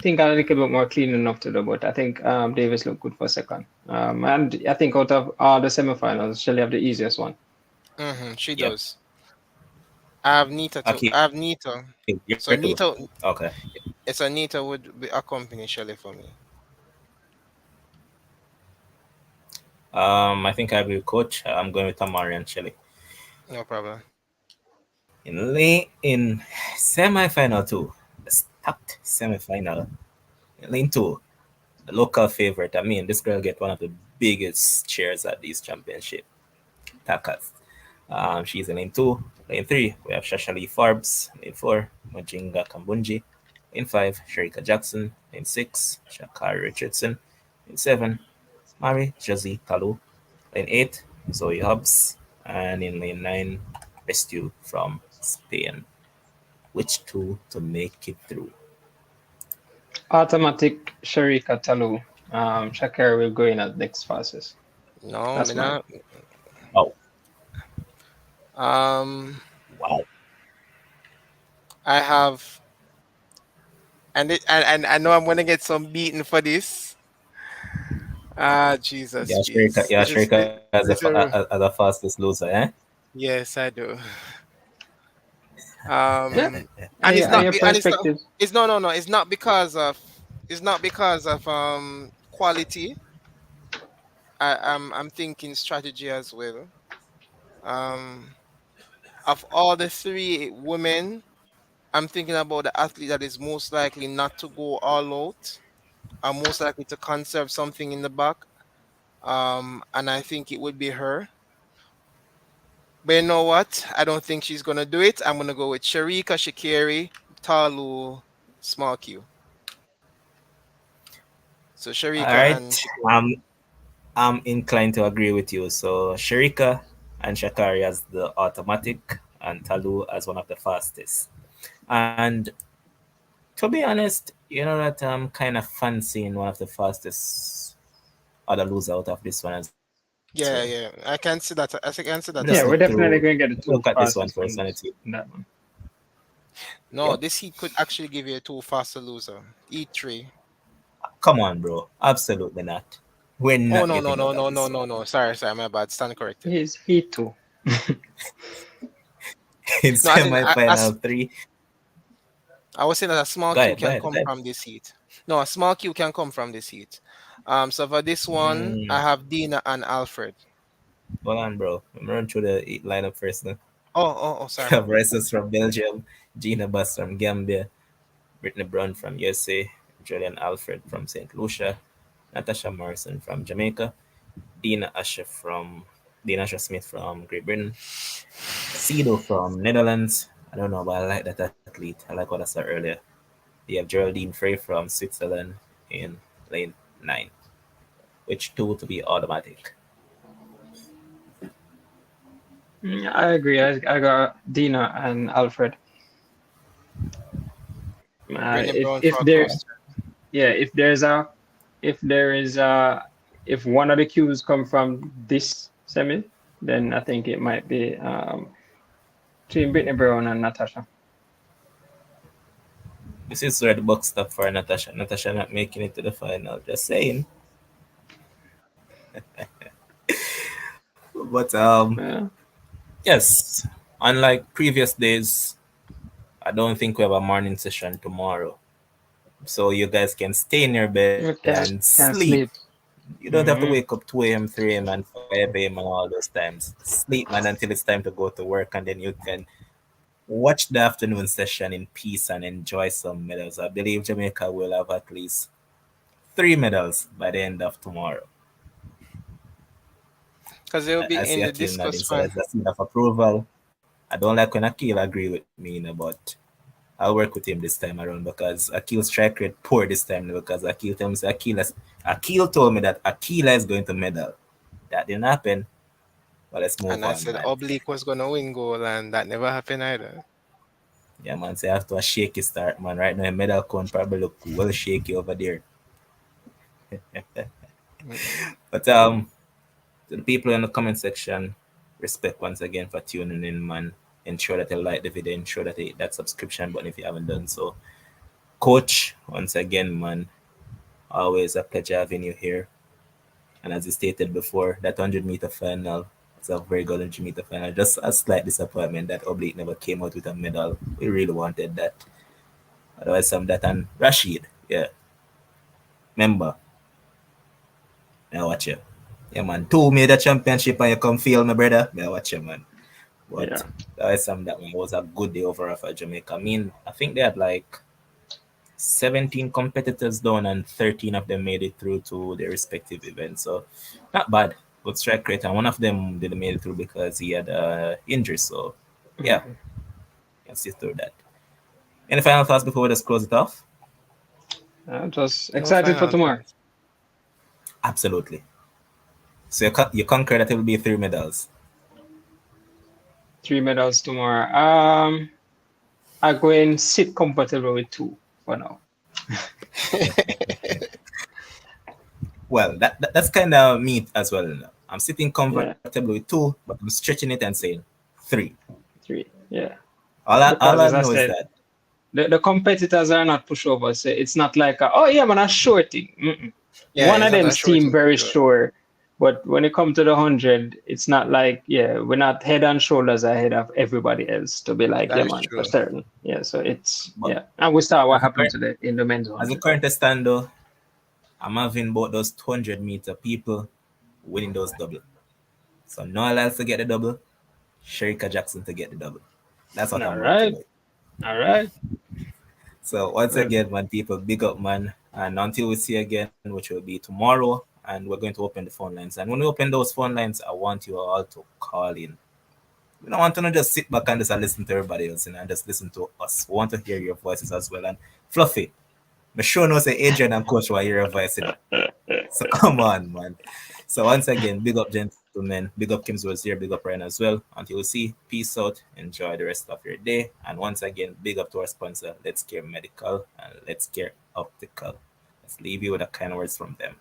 think a little bit more clean enough to do, but I think Davis looked good for second. And I think out of all the semifinals, Shelley have the easiest one.
she
Yep.
does. I have Nita too.
Akil,
I have
you're two.
Nita. So
Okay.
Nita, it's a Nita would be accompany Shelley for me.
I think I agree with Coach. I'm going with Tamari and Shelly.
No problem.
In semi-final two, the stacked semi-final. In lane two, the local favorite. I mean, this girl get one of the biggest shares at these championship. Takas. She's in lane two. Lane three, we have Shashali Forbes. Lane four, Majinga Kambunji. Lane five, Sharika Jackson. Lane six, Shakari Richardson. Lane seven, Mari Josie Kalu. Lane eight, Zoe Hobbs. And in lane nine, Rescue from Spain. Which two to make it through?
Automatic Sharika Talu. Shakira will go in at next fastest.
No,
That's
me
mine.
not.
Oh,
Um,
wow.
I have, and I know I'm gonna get some beaten for this. Ah, Jesus, please.
Yeah, Shrika
This is
as the fastest loser, eh?
yes, I do.
Yeah,
And it's
and
not,
your
and it's not,
perspectives.
it's no, it's not because of quality. I'm thinking strategy as well. Um, of all the three women, I'm thinking about the athlete that is most likely not to go all out. Are most likely to conserve something in the back. And I think it would be her. But you know what? I don't think she's gonna do it. I'm gonna go with Sharika Shakiri, Talu, Small Q. So
All
Sharika
right.
and Shakiri.
I'm inclined to agree with you. So Sharika and Shakari as the automatic and Talu as one of the fastest. And to be honest, you know that I'm kind of fancying one of the fastest other loser out of this one as well.
Yeah, yeah. I can see that. I think I can see that
Yeah,
as
we're
well.
definitely going to get the
Look
two
at this one
fastest
first
from
and it's
this that one.
No,
yep.
this heat could actually give you a two faster loser. E3.
Come on, bro. Absolutely not. We're
Oh
not
no no
getting
no
out of
no
this
no
one.
no no. Sorry, my bad. Stand corrected.
He's he too.
In
No, I think
semi-final three,
I was saying that a small
go
Q
ahead, go
can
ahead,
come
go ahead.
from this heat. No, a small Q can come from this heat. So for this one,
Mm,
I have Dina and Alfred.
hold on, bro. I'm run through the lineup first now.
Sorry, my
Have
bad.
Rices from Belgium, Gina Bass from Gambia, Brittany Brown from USA, Julian Alfred from St. Lucia, Natasha Morrison from Jamaica, Dina Asher Smith from Great Britain, Cedo from Netherlands. I don't know, but I like that athlete. I like what I saw earlier. You have Geraldine Frey from Switzerland in lane 9, which two to be automatic.
I agree. I got Dina and Alfred.
Brittany Brown
If
for a
there,
close.
yeah, if there is if one of the cues come from this semi, then I think it might be between Brittany Brown and Natasha.
This is where the buck stop for Natasha. Natasha not making it to the final. Just saying. But
Yeah.
yes, unlike previous days, I don't think we have a morning session tomorrow. So you guys can stay in your bed
You
and sleep.
can sleep.
You don't have to wake
Hmm.
up 2 a.m., 3 a.m., and 5 a.m. and all those times. Sleep, man, until it's time to go to work, and then you can watch the afternoon session in peace and enjoy some medals. I believe Jamaica will have at least 3 medals by the end of tomorrow.
Because they'll
I
be
see
in the
Akil nodding,
discus
so
pan.
that's a seal of approval. I don't like when Akil agree with me, but I'll work with him this time around because Akil's strike rate poor this time because Akil tells me Akil told me that Akila is going to medal. That didn't happen. But let's move
And I
on,
said
man.
Oblique was gonna win goal, and that never happened either.
Yeah, man. So after a shaky start, man. Right now, a medal count probably look well shaky over there.
Mm-mm.
But to the people in the comment section, respect once again for tuning in, man. Ensure that you like the video. Ensure that you hit that subscription button if you haven't done so. Coach, once again, man. Always a pleasure having you here. And as you stated before, that 100-meter final was a very good 100-meter final. Just a slight disappointment that Oblique never came out with a medal. We really wanted that. Otherwise, some that and Rashid, yeah, remember, I watch you. Yeah, man. Two made a championship and you come feel my brother. I watch you, man. But
Yeah.
that was some that one was a good day overall for Jamaica. I mean, I think they had like 17 competitors down and 13 of them made it through to their respective events. So not bad. Good strike rate. And one of them didn't make it through because he had injury. So yeah,
Mhm.
can see through that. Any final thoughts before we just close it off?
I'm just
No
excited for
final
tomorrow.
thoughts.
Absolutely. So you conquer that it will be 3 medals.
3 medals tomorrow. I go and sit comfortable with two for now.
Well, that's kind of me as well. I'm sitting
Yeah,
comfortable with two, but I'm stretching it and saying 3.
three. Yeah,
All
because
I
as I
know is
said,
that
the competitors are not pushovers. So it's not like, oh yeah, man, a sure thing. Mm-mm.
Yeah,
One
it's
of
not
them
a short
seem
thing for
very
sure.
sure, but when it comes to the 100, it's not like, yeah, we're not head and shoulders ahead of everybody else to be like,
That
yeah,
is
man, for
true.
certain. Yeah, so it's
but
yeah, and we start what
as a
happened
current
today in the men's
as a
100.
current stand though, I'm having both those 200-meter people winning those double. So no Lyles to get the double, Sherika Jackson to get the double. That's what
All
I'm rocking
right,
with.
all right.
So once
Well,
again, man, people, big up, man. And until we see again, which will be tomorrow, and we're going to open the phone lines. And when we open those phone lines, I want you all to call in. We don't want to not just sit back and just listen to everybody else, and just listen to us. We want to hear your voices as well. And Fluffy, me sure no say Adrian and Coach will hear your voice, So come on, man. So once again, big up, gentlemen. Big up, Kim's was here. Big up, Ryan as well. Until we see, peace out. Enjoy the rest of your day. And once again, big up to our sponsor, Let's Care Medical and Let's Care Optical. Let's leave you with a kind words from them.